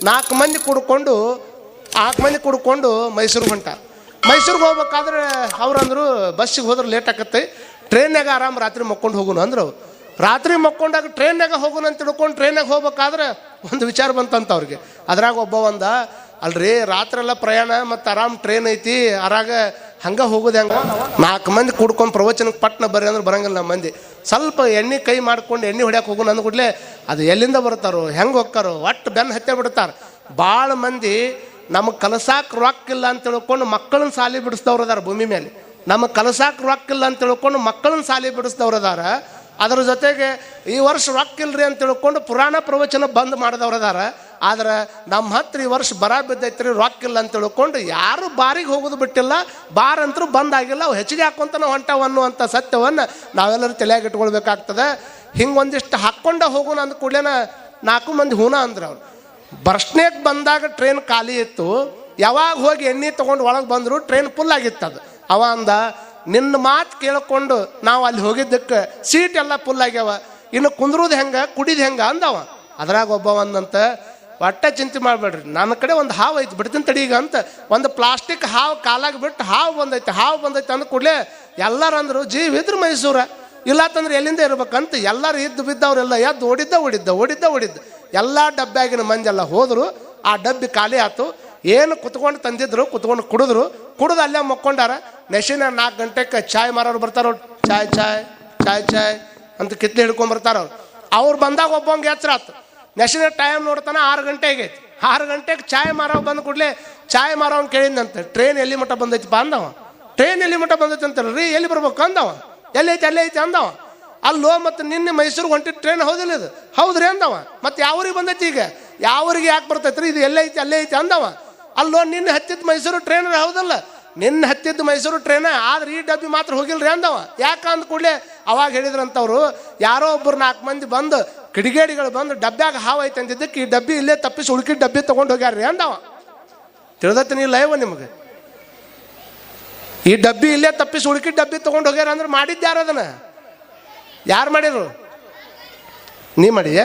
4 ಮಂದಿ ಕುಡ್ಕೊಂಡು ಮೈಸೂರಿಗೆ ಹೊಂಟಾರ. ಮೈಸೂರಿಗೆ ಹೋಗ್ಬೇಕಾದ್ರೆ ಅವ್ರಂದ್ರು ಬಸ್ಸಿಗೆ ಹೋದ್ರೆ ಲೇಟ್ ಆಕತ್ತೆ, ಟ್ರೈನ್ಯಾಗ ಆರಾಮ್ ರಾತ್ರಿ ಮಕ್ಕೊಂಡು ಹೋಗೋಣ ಅಂದ್ರು. ರಾತ್ರಿ ಮಕ್ಕೊಂಡಾಗ ಟ್ರೈನ್ಯಾಗ ಹೋಗೋಣ ಅಂತ ತಿಳ್ಕೊಂಡು ಟ್ರೈನ್ಯಾಗ ಹೋಗ್ಬೇಕಾದ್ರೆ ಒಂದು ವಿಚಾರ ಬಂತಂತ ಅವ್ರಿಗೆ. ಅದ್ರಾಗ ಒಬ್ಬ ಅಲ್ರಿ ರಾತ್ರಿ ಎಲ್ಲ ಪ್ರಯಾಣ ಮತ್ತು ಆರಾಮ್ ಟ್ರೈನ್ ಐತಿ, ಅರಾಗ ಹಂಗೆ ಹೋಗೋದು ಹೆಂಗೆ, 4 ಮಂದಿ ಕುಡ್ಕೊಂಡು ಪ್ರವಚನಕ್ಕೆ ಪಟ್ನ ಬರ್ರಿ ಅಂದ್ರೆ ಬರಂಗಿಲ್ಲ. ನಮ್ಮ ಮಂದಿ ಸ್ವಲ್ಪ ಎಣ್ಣೆ ಕೈ ಮಾಡ್ಕೊಂಡು ಎಣ್ಣೆ ಹೊಡ್ಯಾಕೆ ಹೋಗೋಣ ಅಂದ್ಕೂಡ್ಲೆ ಅದು ಎಲ್ಲಿಂದ ಬರ್ತಾರೋ ಹೆಂಗೆ ಹೋಗ್ತಾರೋ ಒಟ್ಟು ಬೆನ್ನು ಹತ್ತೆ ಬಿಡ್ತಾರೆ. ಭಾಳ ಮಂದಿ ನಮಗೆ ಕಲಸಾಕ ರೊಕ್ಕಿಲ್ಲ ಅಂತ ತಿಳ್ಕೊಂಡು ಮಕ್ಕಳನ್ನ ಸಾಲಿ ಬಿಡಿಸ್ದವ್ರು ಅದಾರ ಭೂಮಿ ಮೇಲೆ. ನಮಗೆ ಕಲಸಾಕ ರೊಕ್ಕಿಲ್ಲ ಅಂತ ತಿಳ್ಕೊಂಡು ಮಕ್ಕಳನ್ನ ಸಾಲಿ ಬಿಡಿಸ್ದವ್ರು ಅದಾರ. ಅದರ ಜೊತೆಗೆ ಈ ವರ್ಷ ರೊಕ್ಕಿಲ್ರಿ ಅಂತ ತಿಳ್ಕೊಂಡು ಪುರಾಣ ಪ್ರವಚನ ಬಂದ್ ಮಾಡಿದವ್ರು ಅದಾರ. ಆದ್ರೆ ನಮ್ಮ ಹತ್ರ ಈ ವರ್ಷ ಬರ ಬಿದ್ದೈತ್ರಿ ರೊಕ್ಕಿಲ್ಲ ಅಂತ ತಿಳ್ಕೊಂಡು ಯಾರು ಬಾರಿಗೆ ಹೋಗೋದು ಬಿಟ್ಟಿಲ್ಲ, ಬಾರ್ ಅಂತರೂ ಬಂದಾಗಿಲ್ಲ, ಅವು ಹೆಚ್ಚಿಗೆ ಹಾಕೊಂತ ನಾವು ಹೊಂಟಾವ ಅನ್ನುವಂಥ ಸತ್ಯವನ್ನು ನಾವೆಲ್ಲರೂ ತಲೆಯಾಗಿ ಇಟ್ಕೊಳ್ಬೇಕಾಗ್ತದೆ. ಹಿಂಗೆ ಒಂದಿಷ್ಟು ಹಾಕ್ಕೊಂಡ ಹೋಗೋಣ ಅಂದ ಕೂಡಲೇನ 4 ಮಂದಿ ಹೂನ ಅಂದ್ರೆ ಅವ್ರು. ಬರ್ಸ್ನೇಕ್ ಬಂದಾಗ ಟ್ರೈನ್ ಖಾಲಿ ಇತ್ತು, ಯಾವಾಗ ಹೋಗಿ ಎಣ್ಣೆ ತೊಗೊಂಡು ಒಳಗೆ ಬಂದರು ಟ್ರೈನ್ ಫುಲ್ ಆಗಿತ್ತು. ಅದು ಅವ ಅಂದ, ನಿನ್ನ ಮಾತು ಕೇಳ್ಕೊಂಡು ನಾವು ಅಲ್ಲಿ ಹೋಗಿದ್ದಕ್ಕೆ ಸೀಟ್ ಎಲ್ಲ ಫುಲ್ ಆಗ್ಯಾವ, ಇನ್ನು ಕುಂದ್ರೋದು ಹೆಂಗೆ ಕುಡಿದು ಹೆಂಗೆ ಅಂದವ. ಅದ್ರಾಗ ಒಬ್ಬ ಒಂದಂತ, ಒಟ್ಟೆ ಚಿಂತೆ ಮಾಡಬೇಡ್ರಿ, ನನ್ನ ಕಡೆ ಒಂದು ಹಾವು ಐತಿ ಬಿಡ್ತೀನಿ ತಡಿ ಈಗ ಅಂತ ಒಂದು ಪ್ಲಾಸ್ಟಿಕ್ ಹಾವು ಕಾಲಾಗಿ ಬಿಟ್ಟು ಹಾವು ಬಂದೈತೆ ಅಂದ ಕೂಡಲೇ ಎಲ್ಲರೂ ಅಂದರು ಜೀವಿದ್ರು ಮೈಸೂರ, ಇಲ್ಲಾತಂದ್ರೆ ಎಲ್ಲಿಂದ ಇರ್ಬೇಕಂತ ಎಲ್ಲರೂ ಇದ್ದು ಬಿದ್ದವ್ರೆಲ್ಲ ಎದ್ದು ಓಡಿದ್ದ ಎಲ್ಲ ಡಬ್ಬ್ಯಾಗಿನ ಮಂಜೆಲ್ಲ ಹೋದರು. ಆ ಡಬ್ಬಿ ಖಾಲಿ ಆಯ್ತು. ಏನು ಕುತ್ಕೊಂಡು ತಂದಿದ್ರು, ಕುತ್ಕೊಂಡು ಕುಡಿದು ಅಲ್ಲೇ ಮಕ್ಕೊಂಡಾರ. ನೆಶಿನ 4 ಗಂಟೆಗೆ ಚಾಯ್ ಮಾರೋರು ಬರ್ತಾರ, ಚಾಯ್ ಅಂತ ಕಿತ್ಲೆ ಹಿಡ್ಕೊಂಡ್ಬರ್ತಾರ ಅವ್ರು ಬಂದಾಗ ಒಬ್ಬಂಗೆ ಎಚ್ಚರ ಆಯ್ತು. ನೆಶಿನ ಟೈಮ್ ನೋಡ್ತಾನೆ 6 ಗಂಟೆ ಆಗೈತಿ. 6 ಗಂಟೆಗೆ ಚಾಯ್ ಮಾರೋ ಬಂದ ಕೂಡಲೇ ಚಾಯ್ ಮಾರೋನ್ ಕೇಳಿದಂತೆ, ಟ್ರೈನ್ ಎಲ್ಲಿ ಮಟ್ಟ ಬಂದೈತಿಪ್ಪ ಅಂದವ. ಟ್ರೈನ್ ಎಲ್ಲಿ ಮಟ್ಟ ಬಂದೈತಿ ಅಂತಲ್ರಿ, ಎಲ್ಲಿ ಬರ್ಬೇಕು ಅಂದವ. ಎಲ್ಲೈತಿ ಅಂದವ. ಅಲ್ಲೋ ಮತ್ತು ನಿನ್ನೆ ಮೈಸೂರಿಗೆ ಹೊಂಟಿದ್ದು ಟ್ರೈನ್ ಹೌದಿಲ್ಲ ಇದು? ಹೌದ್ರಿ ಅಂದವ. ಮತ್ತು ಯಾವ್ರಿಗೆ ಬಂದೈತಿ ಈಗ? ಯಾವ್ರಿಗೆ ಯಾಕೆ ಬರ್ತೈತ್ರಿ ಇದು? ಅಲ್ಲೇ ಐತಿ ಅಂದವ. ಅಲ್ಲೋ ನಿನ್ನೆ ಹತ್ತಿದ್ದು ಮೈಸೂರು ಟ್ರೈನ್ ಹೌದಲ್ಲ? ನಿನ್ನೆ ಹತ್ತಿದ್ದು ಮೈಸೂರು ಟ್ರೈನ, ಆದ್ರೆ ಈ ಡಬ್ಬಿ ಮಾತ್ರ ಹೋಗಿಲ್ರಿ ಅಂದವ. ಯಾಕೆ ಅಂದ ಕೂಡಲೇ ಅವಾಗ ಹೇಳಿದ್ರಂತವ್ರು, ಯಾರೋ ಒಬ್ಬರು 4 ಮಂದಿ ಬಂದು ಕಿಡಿಗೇಡಿಗಳು ಬಂದು ಡಬ್ಬ್ಯಾಗ ಹಾವು ಐತೆ ಅಂತಿದ್ದಕ್ಕೆ ಈ ಡಬ್ಬಿ ಇಲ್ಲೇ ತಪ್ಪಿಸಿ ಉಳ್ಕಿದ ಡಬ್ಬಿ ತೊಗೊಂಡು ಹೋಗ್ಯಾರ್ರಿ ಅಂದವ. ತಿಳಿದತ್ತೀನಿ ಇಲ್ಲ ಇವ ನಿಮಗೆ? ಈ ಡಬ್ಬಿ ಇಲ್ಲೇ ತಪ್ಪಿಸಿ ಉಳ್ಕಿದ ಡಬ್ಬಿ ತೊಗೊಂಡು ಹೋಗ್ಯಾರ ಅಂದ್ರೆ ಮಾಡಿದ್ದು ಯಾರು? ಅದನ್ನ ಯಾರು ಮಾಡಿದ್ರು? ನೀ ಮಾಡಿಯ?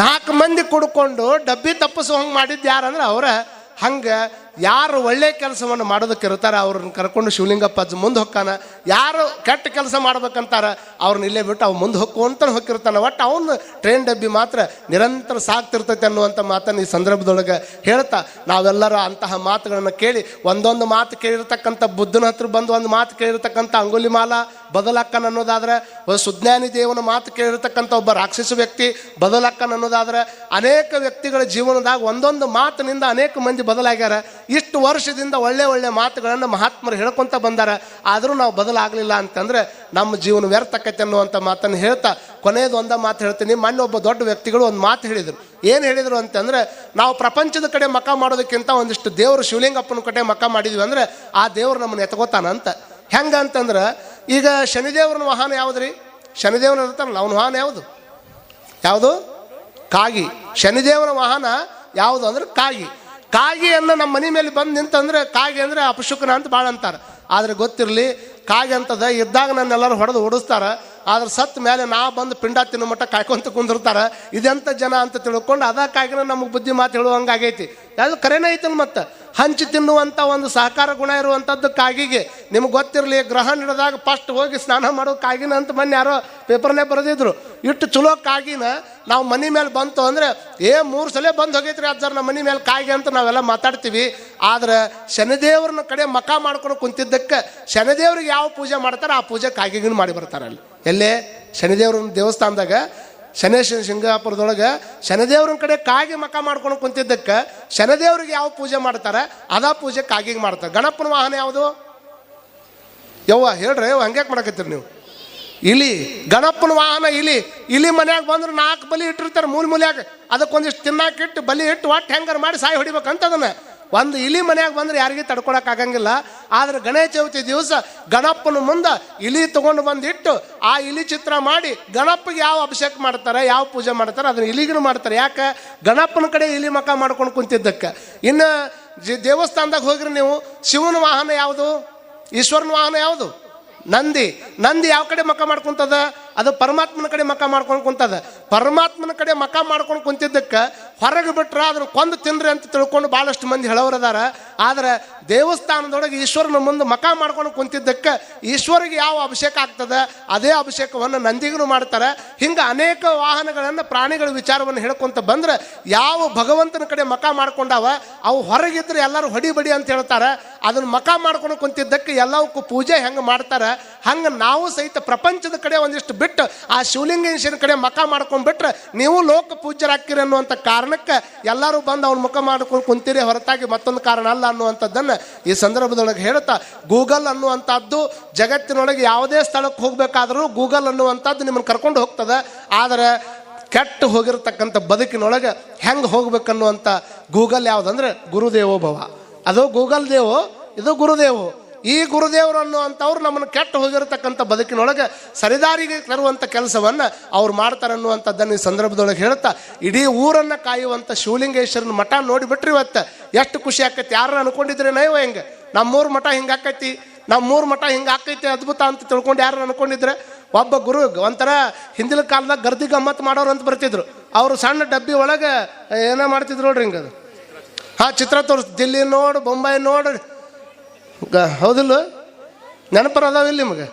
4 ಮಂದಿ ಕುಡ್ಕೊಂಡು ಡಬ್ಬಿ ತಪ್ಪಿಸೋ ಹಂಗೆ ಮಾಡಿದ್ದು ಯಾರಂದ್ರೆ ಅವರ. ಹಂಗೆ ಯಾರು ಒಳ್ಳೆ ಕೆಲಸವನ್ನು ಮಾಡೋದಕ್ಕೆ ಇರ್ತಾರೆ ಅವ್ರನ್ನ ಕರ್ಕೊಂಡು ಶಿವಲಿಂಗಪ್ಪ ಅಜ್ಜ ಮುಂದೆ ಹೊಕ್ಕಾನ. ಯಾರು ಕೆಟ್ಟ ಕೆಲಸ ಮಾಡ್ಬೇಕಂತಾರ ಅವ್ರನ್ನ ಇಲ್ಲೇ ಬಿಟ್ಟು ಅವ್ನು ಮುಂದೆ ಹೊಕ್ಕೊಂತ ಹೊಕ್ಕಿರ್ತಾನೆ. ಒಟ್ಟು ಅವನು ಟ್ರೈನ್ ಡಬ್ಬಿ ಮಾತ್ರ ನಿರಂತರ ಸಾಕ್ತಿರ್ತೈತೆ ಅನ್ನುವಂಥ ಮಾತನ್ನು ಈ ಸಂದರ್ಭದೊಳಗೆ ಹೇಳ್ತಾ, ನಾವೆಲ್ಲರೂ ಅಂತಹ ಮಾತುಗಳನ್ನು ಕೇಳಿ ಒಂದೊಂದು ಮಾತು ಕೇಳಿರ್ತಕ್ಕಂಥ ಬುದ್ಧನ ಹತ್ರ ಬಂದು ಒಂದು ಮಾತು ಕೇಳಿರ್ತಕ್ಕಂಥ ಅಂಗುಲಿಮಾಲ ಬದಲಾಕ್ಕನ್ ಅನ್ನೋದಾದ್ರೆ, ಸುಜ್ಞಾನಿ ದೇವನ ಮಾತು ಕೇಳಿರ್ತಕ್ಕಂಥ ಒಬ್ಬ ರಾಕ್ಷಸ ವ್ಯಕ್ತಿ ಬದಲಾಕ್ಕನ್ ಅನ್ನೋದಾದ್ರೆ, ಅನೇಕ ವ್ಯಕ್ತಿಗಳ ಜೀವನದಾಗ ಒಂದೊಂದು ಮಾತಿನಿಂದ ಅನೇಕ ಮಂದಿ ಬದಲಾಗ್ಯಾರ. ಇಷ್ಟು ವರ್ಷದಿಂದ ಒಳ್ಳೆ ಮಾತುಗಳನ್ನು ಮಹಾತ್ಮರು ಹೇಳ್ಕೊಂತ ಬಂದಾರ. ಆದರೂ ನಾವು ಬದಲಾಗಲಿಲ್ಲ ಅಂತಂದ್ರೆ ನಮ್ಮ ಜೀವನ ವ್ಯರ್ಥಕತೆ ಅನ್ನುವಂಥ ಮಾತನ್ನು ಹೇಳ್ತಾ ಕೊನೆಯದು ಒಂದ ಮಾತು ಹೇಳ್ತೀನಿ. ಮೊನ್ನೆ ಒಬ್ಬ ದೊಡ್ಡ ವ್ಯಕ್ತಿಗಳು ಒಂದು ಮಾತು ಹೇಳಿದರು. ಏನು ಹೇಳಿದರು ಅಂತಂದ್ರೆ, ನಾವು ಪ್ರಪಂಚದ ಕಡೆ ಮಕ ಮಾಡೋದಕ್ಕಿಂತ ಒಂದಿಷ್ಟು ದೇವರು ಶಿವಲಿಂಗಪ್ಪನ ಕಡೆ ಮಕ ಮಾಡಿದ್ವಿ ಅಂದ್ರೆ ಆ ದೇವ್ರು ನಮ್ಮನ್ನು ಎತ್ಕೋತಾನ ಅಂತ. ಹೆಂಗಂತಂದ್ರೆ, ಈಗ ಶನಿದೇವ್ರನ ವಾಹನ ಯಾವುದ್ರಿ? ಶನಿದೇವನ ಇರ್ತಾನಲ್ಲ, ಅವನ ವಾಹನ ಯಾವುದು? ಕಾಗಿ. ಶನಿದೇವನ ವಾಹನ ಯಾವುದು ಅಂದ್ರೆ ಕಾಗಿಯನ್ನು ನಮ್ಮ ಮನೆ ಮೇಲೆ ಬಂದು ನಿಂತಂದ್ರೆ ಕಾಗಿ ಅಂದರೆ ಅಪಶುಕನ ಅಂತ ಭಾಳ ಅಂತಾರೆ. ಆದರೆ ಗೊತ್ತಿರಲಿ, ಕಾಗಿ ಅಂತದ ಇದ್ದಾಗ ನನ್ನೆಲ್ಲರೂ ಹೊಡೆದು ಓಡಿಸ್ತಾರ, ಆದ್ರೆ ಸತ್ತ ಮೇಲೆ ನಾವು ಬಂದು ಪಿಂಡ ತಿನ್ನೋ ಮಟ್ಟ ಕಾಯ್ಕೊಂತ ಕುಂದಿರ್ತಾರೆ. ಇದೆಂಥ ಜನ ಅಂತ ತಿಳ್ಕೊಂಡು ಅದಕ್ಕಾಗಿನ ನಮಗೆ ಬುದ್ಧಿ ಮಾತು ಹೇಳುವಂಗಾಗೈತಿ. ಅದು ಕರೆನೇ ಐತಲ್ಲ. ಮತ್ತು ಹಂಚಿ ತಿನ್ನುವಂಥ ಒಂದು ಸಹಕಾರ ಗುಣ ಇರುವಂಥದ್ದು ಕಾಗಿಗೆ. ನಿಮ್ಗೆ ಗೊತ್ತಿರಲಿ, ಗ್ರಹಣ ಹಿಡಿದಾಗ ಫಸ್ಟ್ ಹೋಗಿ ಸ್ನಾನ ಮಾಡೋ ಕಾಗಿನ ಅಂತ ಮೊನ್ನೆ ಯಾರೋ ಪೇಪರ್ನೇ ಬರೆದಿದ್ರು. ಇಟ್ಟು ಚಲೋ ಕಾಗಿನ ನಾವು ಮನೆ ಮೇಲೆ ಬಂತು ಅಂದರೆ 3 ಸಲ ಬಂದು ಹೋಗೈತ್ರಿ ಅಜ್ಜಾರ ನಮ್ಮ ಮನೆ ಮೇಲೆ ಕಾಗಿ ಅಂತ ನಾವೆಲ್ಲ ಮಾತಾಡ್ತೀವಿ. ಆದರೆ ಶನಿದೇವ್ರನ್ನ ಕಡೆ ಮಕ ಮಾಡ್ಕೊಂಡು ಕುಂತಿದ್ದಕ್ಕೆ ಶನಿದೇವ್ರಿಗೆ ಯಾವ ಪೂಜೆ ಮಾಡ್ತಾರೆ ಆ ಪೂಜೆ ಕಾಗಿಗೂ ಮಾಡಿ ಬರ್ತಾರೆ. ಅಲ್ಲಿ ಎಲ್ಲೇ ಶನಿದೇವ್ರನ್ನ ದೇವಸ್ಥಾನದಾಗ ಸಿಂಗಾಪುರದೊಳಗೆ ಶನಿದೇವ್ರನ್ನ ಕಡೆ ಕಾಗಿ ಮಕ ಮಾಡ್ಕೊಂಡು ಕುಂತಿದ್ದಕ್ಕೆ ಶನಿದೇವ್ರಿಗೆ ಯಾವ ಪೂಜೆ ಮಾಡ್ತಾರೆ ಅದಾ ಪೂಜೆ ಕಾಗಿಗೆ ಮಾಡ್ತಾರೆ. ಗಣಪನ ವಾಹನ ಯಾವುದು? ಹೇಳ್ರಿ, ಹಂಗ್ಯಾಕೆ ಮಾಡಕತ್ತೀರಿ ನೀವು? ಇಲಿ. ಗಣಪನ ವಾಹನ ಇಲಿ ಮನ್ಯಾಗ ಬಂದ್ರೆ 4 ಬಲಿ ಇಟ್ಟಿರ್ತಾರೆ ಮೂಲ್ಯಾಗ. ಅದಕ್ಕೊಂದಿಷ್ಟು ತಿನ್ನಾಕಿಟ್ಟು ಬಲಿ ಇಟ್ಟು ಒಟ್ಟು ಹೆಂಗಾರ ಮಾಡಿ ಸಾಯಿ ಹೊಡಿಬೇಕಂತ. ಅದನ್ನ ಒಂದು ಇಲಿ ಮನ್ಯಾಗ ಬಂದ್ರೆ ಯಾರಿಗೆ ತಡ್ಕೊಳಕ್ಕಾಗಂಗಿಲ್ಲ. ಆದ್ರೆ ಗಣೇಶ ಚೌತಿ ದಿವಸ ಗಣಪನ ಮುಂದೆ ಇಲಿ ತಗೊಂಡು ಬಂದಿಟ್ಟು ಆ ಇಲಿ ಚಿತ್ರ ಮಾಡಿ ಗಣಪಿಗೆ ಯಾವ ಅಭಿಷೇಕ ಮಾಡ್ತಾರೆ, ಯಾವ ಪೂಜೆ ಮಾಡ್ತಾರೆ ಅದನ್ನ ಇಲಿಗೂ ಮಾಡ್ತಾರೆ. ಯಾಕೆ? ಗಣಪನ ಕಡೆ ಇಲಿ ಮಕ ಮಾಡ್ಕೊಂಡು ಕುಂತಿದ್ದಕ್ಕೆ. ಇನ್ನು ದೇವಸ್ಥಾನದಾಗ ಹೋಗ್ರಿ ನೀವು, ಶಿವನ ವಾಹನ ಯಾವುದು? ಈಶ್ವರನ ವಾಹನ ಯಾವುದು? ನಂದಿ ಯಾವ ಕಡೆ ಮಕ ಮಾಡ್ಕೊಂತದ? ಅದು ಪರಮಾತ್ಮನ ಕಡೆ ಮಕ ಮಾಡ್ಕೊಂಡು ಕುಂತದ. ಪರಮಾತ್ಮನ ಕಡೆ ಮಕ ಮಾಡ್ಕೊಂಡು ಕುಂತಿದ್ದಕ್ಕೆ ಹೊರಗೆ ಬಿಟ್ರೆ ಅದನ್ನು ಕೊಂದು ತಿನ್ರಿ ಅಂತ ತಿಳ್ಕೊಂಡು ಭಾಳಷ್ಟು ಮಂದಿ ಹೇಳೋರದಾರ. ಆದರೆ ದೇವಸ್ಥಾನದೊಳಗೆ ಈಶ್ವರನ ಮುಂದೆ ಮಕ ಮಾಡ್ಕೊಂಡು ಕುಂತಿದ್ದಕ್ಕೆ ಈಶ್ವರಿಗೆ ಯಾವ ಅಭಿಷೇಕ ಆಗ್ತದೆ ಅದೇ ಅಭಿಷೇಕವನ್ನು ನಂದಿಗೂ ಮಾಡ್ತಾರೆ. ಹಿಂಗೆ ಅನೇಕ ವಾಹನಗಳನ್ನು ಪ್ರಾಣಿಗಳ ವಿಚಾರವನ್ನು ಹೇಳ್ಕೊಂತ ಬಂದ್ರೆ ಯಾವ ಭಗವಂತನ ಕಡೆ ಮಕ ಮಾಡ್ಕೊಂಡಾವ ಅವು ಹೊರಗಿದ್ರೆ ಎಲ್ಲರೂ ಹೊಡಿಬಡಿ ಅಂತ ಹೇಳ್ತಾರೆ. ಅದನ್ನು ಮಕ ಮಾಡ್ಕೊಂಡು ಕುಂತಿದ್ದಕ್ಕೆ ಎಲ್ಲವಕ್ಕೂ ಪೂಜೆ ಹೆಂಗೆ ಮಾಡ್ತಾರೆ ಹಂಗೆ ನಾವು ಸಹಿತ ಪ್ರಪಂಚದ ಕಡೆ ಒಂದಿಷ್ಟು ಬಿಟ್ಟು ಆ ಶಿವಲಿಂಗೇಶ್ವರ ಕಡೆ ಮಕ ಮಾಡ್ಕೊಂಡ್ಬಿಟ್ರೆ ನೀವು ಲೋಕ ಪೂಜ್ಯರಾಗ್ತೀರಿ ಅನ್ನುವಂಥ ಕಾರಣಕ್ಕೆ ಎಲ್ಲರೂ ಬಂದು ಅವ್ನ ಮುಖ ಮಾಡ್ಕೊಂಡು ಕುಂತೀರಿ, ಹೊರತಾಗಿ ಮತ್ತೊಂದು ಕಾರಣ ಅಲ್ಲ ಅನ್ನುವಂಥದ್ದನ್ನು ಈ ಸಂದರ್ಭದೊಳಗೆ ಹೇಳ್ತಾ, ಗೂಗಲ್ ಅನ್ನುವಂಥದ್ದು ಜಗತ್ತಿನೊಳಗೆ ಯಾವುದೇ ಸ್ಥಳಕ್ಕೆ ಹೋಗಬೇಕಾದ್ರೂ ಗೂಗಲ್ ಅನ್ನುವಂಥದ್ದು ನಿಮ್ಮನ್ನು ಕರ್ಕೊಂಡು ಹೋಗ್ತದೆ. ಆದರೆ ಕೆಟ್ಟು ಹೋಗಿರ್ತಕ್ಕಂಥ ಬದುಕಿನೊಳಗೆ ಹೆಂಗೆ ಹೋಗ್ಬೇಕನ್ನುವಂಥ ಗೂಗಲ್ ಯಾವುದಂದ್ರೆ ಗುರುದೇವೋಭವ. ಅದು ಗೂಗಲ್ ದೇವು, ಇದು ಗುರುದೇವು. ಈ ಗುರುದೇವರು ಅನ್ನುವಂಥವ್ರು ನಮ್ಮನ್ನು ಕೆಟ್ಟು ಹೋಗಿರತಕ್ಕಂಥ ಬದುಕಿನೊಳಗೆ ಸರಿದಾರಿಗೆ ತರುವಂಥ ಕೆಲಸವನ್ನು ಅವ್ರು ಮಾಡ್ತಾರೆ ಅನ್ನುವಂಥದ್ದನ್ನು ಈ ಸಂದರ್ಭದೊಳಗೆ ಹೇಳ್ತಾ, ಇಡೀ ಊರನ್ನು ಕಾಯುವಂಥ ಶಿವಲಿಂಗೇಶ್ವರನ ಮಠ ನೋಡಿಬಿಟ್ರಿ ಇವತ್ತು ಎಷ್ಟು ಖುಷಿ ಆಕೈತಿ. ಯಾರು ಅನ್ಕೊಂಡಿದ್ರೆ ನೈವ ಹೆಂಗೆ ನಮ್ಮೂರು ಮಠ ಹಿಂಗೆ ಆಕೈತಿ, ನಮ್ಮೂರು ಮಠ ಹಿಂಗೆ ಆಕೈತಿ ಅದ್ಭುತ ಅಂತ ತಿಳ್ಕೊಂಡು ಯಾರು ಅನ್ಕೊಂಡಿದ್ರೆ? ಒಬ್ಬ ಗುರು ಒಂಥರ ಹಿಂದಿನ ಕಾಲದಾಗ ಗರ್ದಿ ಗಮ್ಮತ್ತು ಮಾಡೋರು ಅಂತ ಬರ್ತಿದ್ರು. ಅವರು ಸಣ್ಣ ಡಬ್ಬಿ ಒಳಗೆ ಏನೋ ಮಾಡ್ತಿದ್ರು ನೋಡ್ರಿ ಹಿಂಗೆ, ಅದು ಚಿತ್ರ ತೋರಿಸ್, ದಿಲ್ಲಿ ನೋಡು, ಬೊಂಬಾಯಿ ನೋಡು, ಹೌದಿಲ್ಲ? ನೆನಪರ ಅದಾವಿಲ್ಲ ನಿಮಗೆ?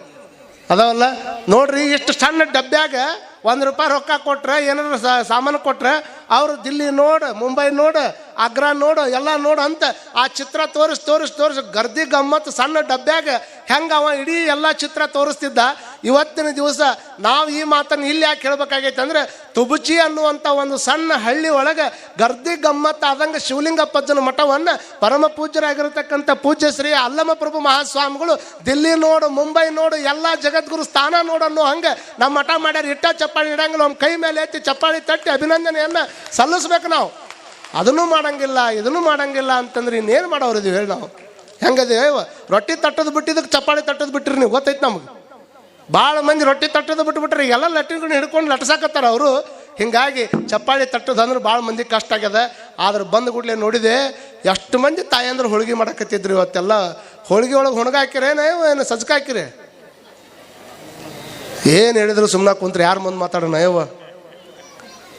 ಅದಾವಲ್ಲ ನೋಡ್ರಿ. ಇಷ್ಟು ಸಣ್ಣ ಡಬ್ಬ್ಯಾಗ ₹1 ರೊಕ್ಕ ಕೊಟ್ರೆ ಏನಾದ್ರು ಸಾಮಾನು ಕೊಟ್ರೆ ಅವರು ದಿಲ್ಲಿ ನೋಡು, ಮುಂಬೈ ನೋಡು, ಆಗ್ರಾ ನೋಡು, ಎಲ್ಲ ನೋಡು ಅಂತ ಆ ಚಿತ್ರ ತೋರಿಸಿ ಗರ್ದಿ ಗಮ್ಮತ್ತು ಸಣ್ಣ ಡಬ್ಬ್ಯಾಗ ಹೆಂಗೆ ಅವ ಇಡೀ ಎಲ್ಲ ಚಿತ್ರ ತೋರಿಸ್ತಿದ್ದ. ಇವತ್ತಿನ ದಿವಸ ನಾವು ಈ ಮಾತನ್ನು ಇಲ್ಲಿ ಯಾಕೆ ಹೇಳ್ಬೇಕಾಗೈತೆ ಅಂದರೆ, ತುಬಚಿ ಅನ್ನುವಂಥ ಒಂದು ಸಣ್ಣ ಹಳ್ಳಿ ಒಳಗೆ ಗರ್ದಿ ಗಮ್ಮತ್ತು ಆದಂಗೆ ಶಿವಲಿಂಗಪ್ಪಜ್ಜನ ಮಠವನ್ನು ಪರಮ ಪೂಜ್ಯರಾಗಿರತಕ್ಕಂಥ ಪೂಜ್ಯ ಶ್ರೀ ಅಲ್ಲಮ ಪ್ರಭು ಮಹಾಸ್ವಾಮಿಗಳು ದಿಲ್ಲಿ ನೋಡು, ಮುಂಬೈ ನೋಡು, ಎಲ್ಲ ಜಗದ್ಗುರು ಸ್ಥಾನ ನೋಡು ಅನ್ನೋ ಹಂಗೆ ನಮ್ಮ ಮಠ ಮಾಡ್ಯಾರ. ಇಟ್ಟ ಚಪ್ಪಾಳಿ ಇಡಂಗಿಲ್ಲ, ನಮ್ಮ ಕೈ ಮೇಲೆ ಎತ್ತಿ ಚಪ್ಪಾಳಿ ತಟ್ಟಿ ಅಭಿನಂದನೆಯನ್ನು ಸಲ್ಲಿಸ್ಬೇಕು. ನಾವು ಅದನ್ನು ಮಾಡಂಗಿಲ್ಲ, ಇದನ್ನು ಮಾಡಂಗಿಲ್ಲ ಅಂತಂದ್ರೆ ಇನ್ನೇನು ಮಾಡೋರಿದ್ದೀವಿ ಹೇಳಿ? ನಾವು ಹೆಂಗದೇವ ರೊಟ್ಟಿ ತಟ್ಟೋದು ಬಿಟ್ಟಿದ್ದಕ್ಕೆ ಚಪ್ಪಾಳಿ ತಟ್ಟೋದು ಬಿಟ್ಟಿರಿ ನೀವು, ಗೊತ್ತೈತೆ ನಮಗೆ. ಭಾಳ ಮಂದಿ ರೊಟ್ಟಿ ತಟ್ಟೋದು ಬಿಟ್ಬಿಟ್ರೆ ಎಲ್ಲ ಲಟ್ಟಿನ ಹಿಡ್ಕೊಂಡು ಲಟ್ಸಾಕತ್ತಾರ ಅವರು. ಹಿಂಗಾಗಿ ಚಪ್ಪಾಳಿ ತಟ್ಟೋದು ಅಂದ್ರೆ ಭಾಳ ಮಂದಿ ಕಷ್ಟ ಆಗ್ಯದ. ಆದ್ರೆ ಬಂದು ಕೂಡಲೇ ನೋಡಿದೆ ಎಷ್ಟು ಮಂದಿ ತಾಯಂದ್ರೆ ಹೋಳಿಗೆ ಮಾಡಕತ್ತಿದ್ರು. ಇವತ್ತೆಲ್ಲ ಹೋಳಿಗೆ ಒಳಗೆ ಹೊಣಗಾಕಿರೇನ ಏನು ಸಜ್ಕಾಕಿರಿ? ಏನು ಹೇಳಿದ್ರು ಸುಮ್ಮನೆ ಕುಂತ್ರೆ ಯಾರು ಮುಂದೆ ಮಾತಾಡೋಣ? ಅಯ್ಯವ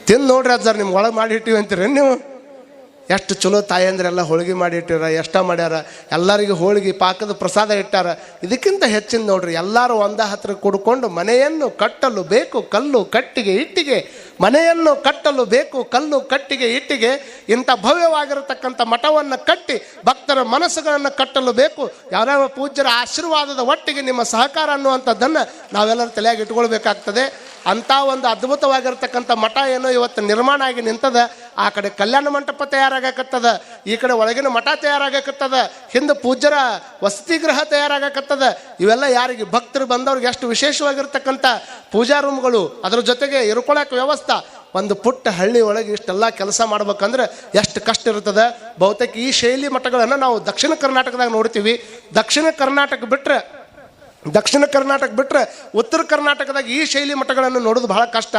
ತಿಂದು ನೋಡ್ರಿ ಅಜ್ಜಾರ್, ನಿಮ್ಗೆ ಒಳಗೆ ಮಾಡಿ ಇಟ್ಟಿವಿ ಅಂತೀರಿ ನೀವು? ಎಷ್ಟು ಚಲೋ ತಾಯಂದ್ರೆಲ್ಲ ಹೋಳಿಗೆ ಮಾಡಿ ಇಟ್ಟಿರ, ಎಷ್ಟ ಮಾಡ್ಯಾರ, ಎಲ್ಲರಿಗೂ ಹೋಳಿಗೆ ಪಾಕದ ಪ್ರಸಾದ ಇಟ್ಟಾರ. ಇದಕ್ಕಿಂತ ಹೆಚ್ಚಿನ ನೋಡ್ರಿ, ಎಲ್ಲರೂ ಒಂದ ಹತ್ರ ಕೂಡ್ಕೊಂಡು ಮನೆಯನ್ನು ಕಟ್ಟಲು ಬೇಕು ಕಲ್ಲು ಕಟ್ಟಿಗೆ ಇಟ್ಟಿಗೆ, ಮನೆಯನ್ನು ಕಟ್ಟಲು ಬೇಕು ಕಲ್ಲು ಕಟ್ಟಿಗೆ ಇಟ್ಟಿಗೆ. ಇಂಥ ಭವ್ಯವಾಗಿರತಕ್ಕಂಥ ಮಠವನ್ನು ಕಟ್ಟಿ ಭಕ್ತರ ಮನಸ್ಸುಗಳನ್ನು ಕಟ್ಟಲು ಬೇಕು ಯಾವ್ಯಾವ ಪೂಜ್ಯರ ಆಶೀರ್ವಾದದ ಒಟ್ಟಿಗೆ ನಿಮ್ಮ ಸಹಕಾರ ಅನ್ನುವಂಥದ್ದನ್ನು ನಾವೆಲ್ಲರೂ ತಲೆಯಾಗಿ ಇಟ್ಕೊಳ್ಬೇಕಾಗ್ತದೆ. ಅಂಥ ಒಂದು ಅದ್ಭುತವಾಗಿರ್ತಕ್ಕಂಥ ಮಠ ಏನೋ ಇವತ್ತು ನಿರ್ಮಾಣ ಆಗಿ ನಿಂತದ. ಆ ಕಡೆ ಕಲ್ಯಾಣ ಮಂಟಪ ತಯಾರಾಗಕತ್ತದ, ಈ ಕಡೆ ಒಳಗಿನ ಮಠ ತಯಾರಾಗಕತ್ತದ, ಹಿಂದೆ ಪೂಜ್ಯರ ವಸತಿ ಗೃಹ ತಯಾರಾಗಕತ್ತದ. ಇವೆಲ್ಲ ಯಾರಿಗೆ ಭಕ್ತರು ಬಂದವ್ರಿಗೆ ಎಷ್ಟು ವಿಶೇಷವಾಗಿರ್ತಕ್ಕಂಥ ಪೂಜಾ ರೂಮ್ಗಳು, ಅದ್ರ ಜೊತೆಗೆ ಇರ್ಕೊಳಕ್ಕೆ ವ್ಯವಸ್ಥೆ. ಒಂದು ಪುಟ್ಟ ಹಳ್ಳಿ ಒಳಗೆ ಇಷ್ಟೆಲ್ಲ ಕೆಲಸ ಮಾಡ್ಬೇಕಂದ್ರೆ ಎಷ್ಟು ಕಷ್ಟ ಇರ್ತದೆ. ಬಹುತೇಕ ಈ ಶೈಲಿ ಮಠಗಳನ್ನು ನಾವು ದಕ್ಷಿಣ ಕರ್ನಾಟಕದಾಗ ನೋಡ್ತೀವಿ. ದಕ್ಷಿಣ ಕರ್ನಾಟಕ ಬಿಟ್ಟರೆ ಉತ್ತರ ಕರ್ನಾಟಕದಾಗ ಈ ಶೈಲಿ ಮಠಗಳನ್ನು ನೋಡೋದು ಬಹಳ ಕಷ್ಟ.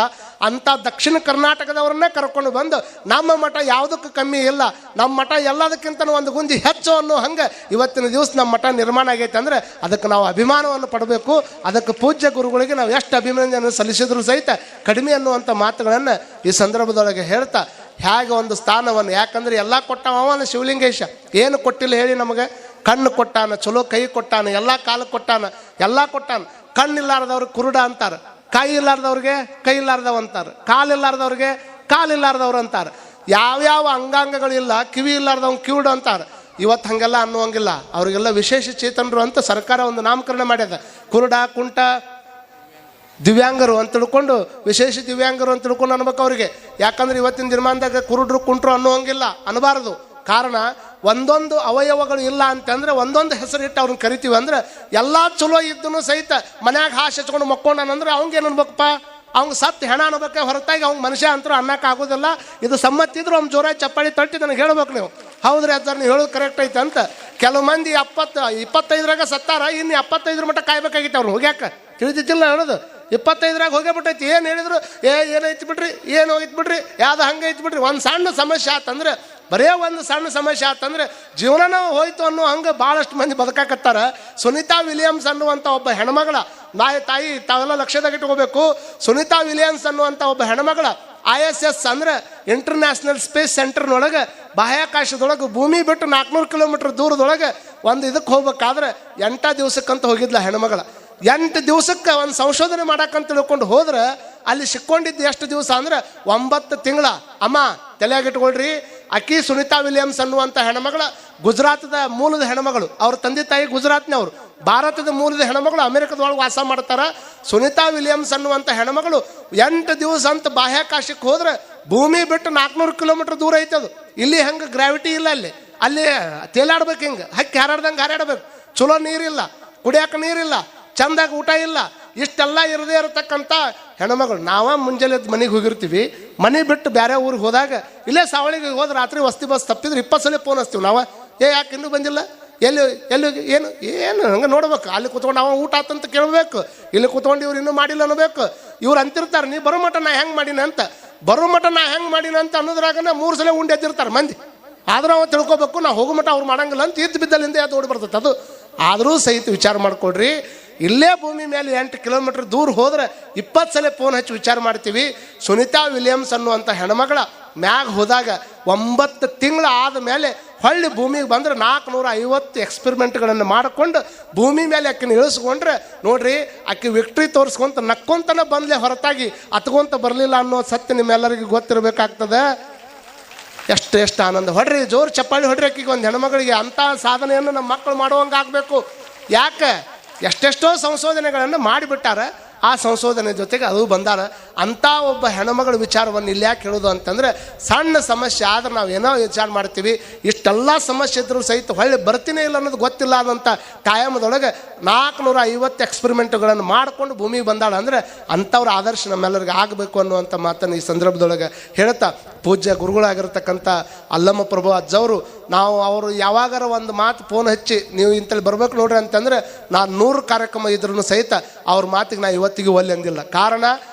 ಅಂಥ ದಕ್ಷಿಣ ಕರ್ನಾಟಕದವ್ರನ್ನೇ ಕರ್ಕೊಂಡು ಬಂದು ನಮ್ಮ ಮಠ ಯಾವುದಕ್ಕೂ ಕಮ್ಮಿ ಇಲ್ಲ, ನಮ್ಮ ಮಠ ಎಲ್ಲದಕ್ಕಿಂತ ಒಂದು ಗುಂಜಿ ಹೆಚ್ಚು ಅನ್ನೋ ಹಂಗೆ ಇವತ್ತಿನ ದಿವಸ ನಮ್ಮ ಮಠ ನಿರ್ಮಾಣ ಆಗೈತೆ ಅಂದರೆ ಅದಕ್ಕೆ ನಾವು ಅಭಿಮಾನವನ್ನು ಪಡಬೇಕು. ಅದಕ್ಕೆ ಪೂಜ್ಯ ಗುರುಗಳಿಗೆ ನಾವು ಎಷ್ಟು ಅಭಿನಂದನೆ ಸಲ್ಲಿಸಿದ್ರು ಸಹಿತ ಕಡಿಮೆ ಅನ್ನುವಂಥ ಮಾತುಗಳನ್ನು ಈ ಸಂದರ್ಭದೊಳಗೆ ಹೇಳ್ತಾ, ಹೇಗೆ ಒಂದು ಸ್ಥಾನವನ್ನು, ಯಾಕಂದ್ರೆ ಎಲ್ಲ ಕೊಟ್ಟವನ ಶಿವಲಿಂಗೇಶ, ಏನು ಕೊಟ್ಟಿಲ್ಲ ಹೇಳಿ ನಮಗೆ? ಕಣ್ಣು ಕೊಟ್ಟಾನ, ಚಲೋ ಕೈ ಕೊಟ್ಟಾನ, ಎಲ್ಲ ಕಾಲು ಕೊಟ್ಟಾನ, ಎಲ್ಲ ಕೊಟ್ಟಾನ. ಕಣ್ಣಿಲ್ಲಾರ್ದವ್ರಿಗೆ ಕುರುಡ ಅಂತಾರೆ, ಕೈ ಇಲ್ಲಾರ್ದವ್ರಿಗೆ ಕೈ ಇಲ್ಲಾರ್ದವ್ ಅಂತಾರೆ, ಕಾಲಿಲ್ಲಾರ್ದವ್ರಿಗೆ ಕಾಲಿಲ್ಲಾರ್ದವ್ರು ಅಂತಾರೆ, ಯಾವ್ಯಾವ ಅಂಗಾಂಗಗಳಿಲ್ಲ, ಕಿವಿ ಇಲ್ಲಾರ್ದವ್ ಕಿವುಡು ಅಂತಾರೆ. ಇವತ್ತು ಹಾಗೆಲ್ಲ ಅನ್ನುವಂಗಿಲ್ಲ. ಅವ್ರಿಗೆಲ್ಲ ವಿಶೇಷ ಚೇತನರು ಅಂತ ಸರ್ಕಾರ ಒಂದು ನಾಮಕರಣ ಮಾಡ್ಯದ. ಕುರುಡ, ಕುಂಟ, ದಿವ್ಯಾಂಗರು ಅಂತ ತಿಳ್ಕೊಂಡು, ವಿಶೇಷ ದಿವ್ಯಾಂಗರು ಅಂತ ತಿಳ್ಕೊಂಡು ಅನ್ಬೇಕು ಅವ್ರಿಗೆ. ಯಾಕಂದ್ರೆ ಇವತ್ತಿನ ದಿನಮಾನದಾಗ ಕುರುಡ್ರು ಕುಂಟ್ರು ಅನ್ನೋಂಗಿಲ್ಲ, ಅನ್ನಬಾರದು. ಕಾರಣ ಒಂದೊಂದು ಅವಯವಗಳು ಇಲ್ಲ ಅಂತಂದ್ರೆ ಒಂದೊಂದು ಹೆಸರಿಟ್ಟು ಅವ್ರನ್ನ ಕರಿತೀವಿ. ಅಂದ್ರೆ ಎಲ್ಲ ಚಲೋ ಇದ್ದನು ಸಹಿತ ಮನ್ಯಾಗ ಹಾಸಿ ಹಚ್ಕೊಂಡು ಮಕ್ಕೊಂಡಾನಂದ್ರೆ ಅವಂಗೇನು ಅನ್ಬೇಕಪ್ಪ? ಅವ್ಗೆ ಸತ್ತು ಹೆಣ ಅನ್ಬೇಕೆ ಹೊರತಾಗಿ ಅವ್ನು ಮನುಷ್ಯ ಅಂತರೂ ಅನ್ನಕ್ಕೆ ಆಗೋದಿಲ್ಲ. ಇದು ಸಮ್ಮತ್ತಿದ್ರು ಅವ್ನು ಜೋರಾಗಿ ಚಪ್ಪಾಳಿ ತಟ್ಟಿ ನನಗೆ ಹೇಳ್ಬೇಕು ನೀವು, ಹೌದ್ರಿ ಅಜ್ಜಾರ ನೀವು ಹೇಳೋದು ಕರೆಕ್ಟ್ ಐತೆ ಅಂತ. ಕೆಲವು ಮಂದಿ 25 ಸತ್ತಾರ, ಇನ್ನು 75 ಮಟ್ಟ ಕಾಯ್ಬೇಕಾಗಿತ್ತು ಅವ್ರು ಹೋಗ್ಯಾಕ. ತಿಳಿದಿದ್ದಿಲ್ಲ ಹೇಳೋದು. 25 ಹೋಗ್ಯಾಬಿಟ್ಟೈತಿ. ಏನು ಹೇಳಿದ್ರು ಏನೈತಿ ಬಿಡ್ರಿ, ಏನು ಹೋಗಿತ್ತು ಬಿಡ್ರಿ, ಯಾವ್ದು ಹಂಗೆ ಐತಿ ಬಿಡ್ರಿ. ಒಂದು ಸಣ್ಣ ಸಮಸ್ಯೆ ಆತಂದ್ರೆ, ಬರೇ ಒಂದು ಸಣ್ಣ ಸಮಸ್ಯೆ ಆತಂದ್ರೆ ಜೀವನನ ಹೋಯ್ತು ಅನ್ನೋ ಹಂಗೆ ಭಾಳಷ್ಟು ಮಂದಿ ಬದುಕಾಕತ್ತಾರ. ಸುನೀತಾ ವಿಲಿಯಮ್ಸ್ ಅನ್ನುವಂಥ ಒಬ್ಬ ಹೆಣ್ಮಗಳ ತಾಯಿ ತಾವೆಲ್ಲ ಲಕ್ಷ್ಯದಾಗ ಇಟ್ಕೋಬೇಕು. ಸುನೀತಾ ವಿಲಿಯಮ್ಸ್ ಅನ್ನುವಂಥ ಒಬ್ಬ ಹೆಣ್ಮಗಳ ISS ಅಂದ್ರೆ ಇಂಟರ್ನ್ಯಾಷನಲ್ ಸ್ಪೇಸ್ ಸೆಂಟರ್ನೊಳಗೆ ಬಾಹ್ಯಾಕಾಶದೊಳಗೆ ಭೂಮಿ ಬಿಟ್ಟು 400 ಕಿಲೋಮೀಟರ್ ದೂರದೊಳಗೆ ಒಂದು ಇದಕ್ಕೆ ಹೋಗ್ಬೇಕಾದ್ರೆ 8 ದಿವಸಕ್ಕಂತ ಹೋಗಿದ್ಲ ಹೆಣ್ಮಗಳ. 8 ದಿವಸಕ್ಕೆ ಒಂದು ಸಂಶೋಧನೆ ಮಾಡಕ್ಕಂತ ತಿಳ್ಕೊಂಡು ಹೋದ್ರೆ ಅಲ್ಲಿ ಸಿಕ್ಕೊಂಡಿದ್ದು ಎಷ್ಟು ದಿವಸ ಅಂದ್ರೆ 9 ತಿಂಗಳ. ಅಮ್ಮ ತಲೆಯಾಗಿಟ್ಕೊಳ್ರಿ, ಅಕ್ಕಿ ಸುನಿತಾ ವಿಲಿಯಮ್ಸ್ ಅನ್ನುವಂಥ ಹೆಣ್ಮಗಳ ಗುಜರಾತದ ಮೂಲದ ಹೆಣ್ಮಗಳು. ಅವ್ರ ತಂದೆ ತಾಯಿ ಗುಜರಾತ್ನವರು, ಭಾರತದ ಮೂಲದ ಹೆಣ್ಮಗಳು ಅಮೆರಿಕದೊಳಗೆ ವಾಸ ಮಾಡ್ತಾರ. ಸುನಿತಾ ವಿಲಿಯಮ್ಸ್ ಅನ್ನುವಂಥ ಹೆಣ್ಮಗಳು 8 ದಿವಸ ಅಂತ ಬಾಹ್ಯಾಕಾಶಕ್ಕೆ ಹೋದ್ರೆ ಭೂಮಿ ಬಿಟ್ಟು 400 ಕಿಲೋಮೀಟರ್ ದೂರ ಐತೆ ಅದು. ಇಲ್ಲಿ ಹಂಗೆ ಗ್ರಾವಿಟಿ ಇಲ್ಲ, ಅಲ್ಲಿ ತೇಲಾಡ್ಬೇಕು, ಹಿಂಗೆ ಹಕ್ಕಿ ಹಾರಾಡ್ದಂಗೆ ಹಾರಾಡ್ಬೇಕು. ಚಲೋ ನೀರಿಲ್ಲ, ಕುಡಿಯೋಕೆ ನೀರಿಲ್ಲ, ಚಂದಾಗ ಊಟ ಇಲ್ಲ, ಇಷ್ಟೆಲ್ಲ ಇರದೇ ಇರತಕ್ಕಂಥ ಹೆಣ್ಮಗಳು. ಮುಂಜಾನೆ ಮನೆಗೆ ಹೋಗಿರ್ತೀವಿ, ಮನೆ ಬಿಟ್ಟು ಬೇರೆ ಊರಿಗೆ ಹೋದಾಗ ಇಲ್ಲೇ ಸಾವಳಿಗೆ ಹೋದ್ರೆ ರಾತ್ರಿ ವಸ್ತಿ ಬಸ್ ತಪ್ಪಿದ್ರೆ 20 ಸಲ ಫೋನ್ ಹಚ್ತೀವಿ ನಾವು. ಯಾಕೆ ಇನ್ನೂ ಬಂದಿಲ್ಲ, ಎಲ್ಲಿ ಏನು ಹಂಗೆ ನೋಡ್ಬೇಕು. ಅಲ್ಲಿ ಕೂತ್ಕೊಂಡು ನಾವು ಊಟ ಆತಂತ ಕೇಳಬೇಕು, ಇಲ್ಲಿ ಕೂತ್ಕೊಂಡು ಇವ್ರು ಇನ್ನೂ ಮಾಡಿಲ್ಲ ಅನ್ನಬೇಕು. ಇವ್ರು ಅಂತಿರ್ತಾರೆ, ನೀ ಬರೋ ಮಟ ನಾ ಹೆಂಗೆ ಮಾಡಿನ ಅಂತ. ಬರೋ ಮಟ ನಾ ಹೆಂಗೆ ಮಾಡಿನ ಅಂತ ಅನ್ನೋದ್ರಾಗನ 3 ಸಲ ಉಂಡು ಎದ್ದಿರ್ತಾರೆ ಮಂದಿ. ಆದ್ರೆ ನಾವು ತಿಳ್ಕೊಬೇಕು, ನಾವು ಹೋಗೋ ಮಟ ಅವ್ರು ಮಾಡಂಗಿಲ್ಲ ಅಂತ ಇದ್ದು ಬಿದ್ದಲ್ಲಿಂದ ಯಾವ್ದು ಓಡಿ ಬರ್ತದೆ ಅದು. ಆದರೂ ಸಹಿತ ವಿಚಾರ ಮಾಡ್ಕೊಡ್ರಿ, ಇಲ್ಲೇ ಭೂಮಿ ಮೇಲೆ 8 ಕಿಲೋಮೀಟರ್ ದೂರ ಹೋದ್ರೆ 20 ಸಲ ಫೋನ್ ಹಚ್ಚಿ ವಿಚಾರ ಮಾಡ್ತೀವಿ. ಸುನಿತಾ ವಿಲಿಯಮ್ಸ್ ಅನ್ನುವಂಥ ಹೆಣ್ಮಗಳ ಮ್ಯಾಗ ಹೋದಾಗ 9 ತಿಂಗಳು ಆದ ಮೇಲೆ ಹೊಳ್ಳಿ ಭೂಮಿಗೆ ಬಂದ್ರೆ 450 ಎಕ್ಸ್ಪೆರಿಮೆಂಟ್ಗಳನ್ನು ಮಾಡಿಕೊಂಡು ಭೂಮಿ ಮೇಲೆ ಅಕ್ಕಿನ ಇಳಿಸ್ಕೊಂಡ್ರೆ ನೋಡ್ರಿ, ಅಕ್ಕಿ ವಿಕ್ಟ್ರಿ ತೋರಿಸ್ಕೊಂತ ನಕ್ಕೊಂತನ ಬಂದ್ಲೆ ಹೊರತಾಗಿ ಅತ್ಕೊಂತ ಬರಲಿಲ್ಲ ಅನ್ನೋ ಸತ್ಯ ನಿಮ್ಮೆಲ್ಲರಿಗೂ ಗೊತ್ತಿರಬೇಕಾಗ್ತದೆ. ಎಷ್ಟು ಆನಂದ. ಹೊಡ್ರಿ, ಜೋರು ಚಪ್ಪಾಳಿ ಹೊಡ್ರಿ ಅಕ್ಕಿಗೆ, ಒಂದು ಹೆಣ್ಮಗಳಿಗೆ ಅಂಥ ಸಾಧನೆಯನ್ನು ನಮ್ಮ ಮಕ್ಕಳು ಮಾಡುವಂಗೆ ಆಗಬೇಕು. ಯಾಕೆ ಎಷ್ಟೆಷ್ಟೋ ಸಂಶೋಧನೆಗಳನ್ನು ಮಾಡಿಬಿಟ್ಟಾರ, ಆ ಸಂಶೋಧನೆ ಜೊತೆಗೆ ಅದು ಬಂದಾರ. ಅಂಥ ಒಬ್ಬ ಹೆಣ್ಮಗಳ ವಿಚಾರವನ್ನು ಇಲ್ಲಿ ಯಾಕೆ ಹೇಳೋದು ಅಂತಂದರೆ, ಸಣ್ಣ ಸಮಸ್ಯೆ ಆದ್ರೆ ನಾವು ಏನೋ ವಿಚಾರ ಮಾಡ್ತೀವಿ, ಇಷ್ಟೆಲ್ಲ ಸಮಸ್ಯೆ ಇದ್ರೂ ಸಹಿತ ಹೊಳ್ಳಿ ಬರ್ತೀನೇ ಇಲ್ಲ ಅನ್ನೋದು ಗೊತ್ತಿಲ್ಲ ಆದಂಥ ಕಾಯಮದೊಳಗೆ 450 ಎಕ್ಸ್ಪೆರಿಮೆಂಟ್ಗಳನ್ನು ಮಾಡಿಕೊಂಡು ಭೂಮಿಗೆ ಬಂದಾಳ ಅಂದರೆ ಅಂಥವ್ರ ಆದರ್ಶ ನಮ್ಮೆಲ್ಲರಿಗೆ ಆಗಬೇಕು ಅನ್ನುವಂಥ ಮಾತನ್ನು ಈ ಸಂದರ್ಭದೊಳಗೆ ಹೇಳ್ತಾ, ಪೂಜ್ಯ ಗುರುಗಳಾಗಿರ್ತಕ್ಕಂಥ ಅಲ್ಲಮ್ಮ ಪ್ರಭು ಅಜ್ಜವರು, ನಾವು ಅವರು ಯಾವಾಗಾರ ಒಂದು ಮಾತು ಫೋನ್ ಹಚ್ಚಿ ನೀವು ಇಂತಲ್ಲಿ ಬರ್ಬೇಕು ನೋಡ್ರಿ ಅಂತಂದರೆ ನಾನು 100 ಕಾರ್ಯಕ್ರಮ ಇದ್ರೂ ಸಹಿತ ಅವ್ರ ಮಾತಿಗೆ ನಾ ಇವತ್ತಿಗೂ ಒಲ್ಲೆ ಅಂದಿಲ್ಲ. ಕಾರಣ,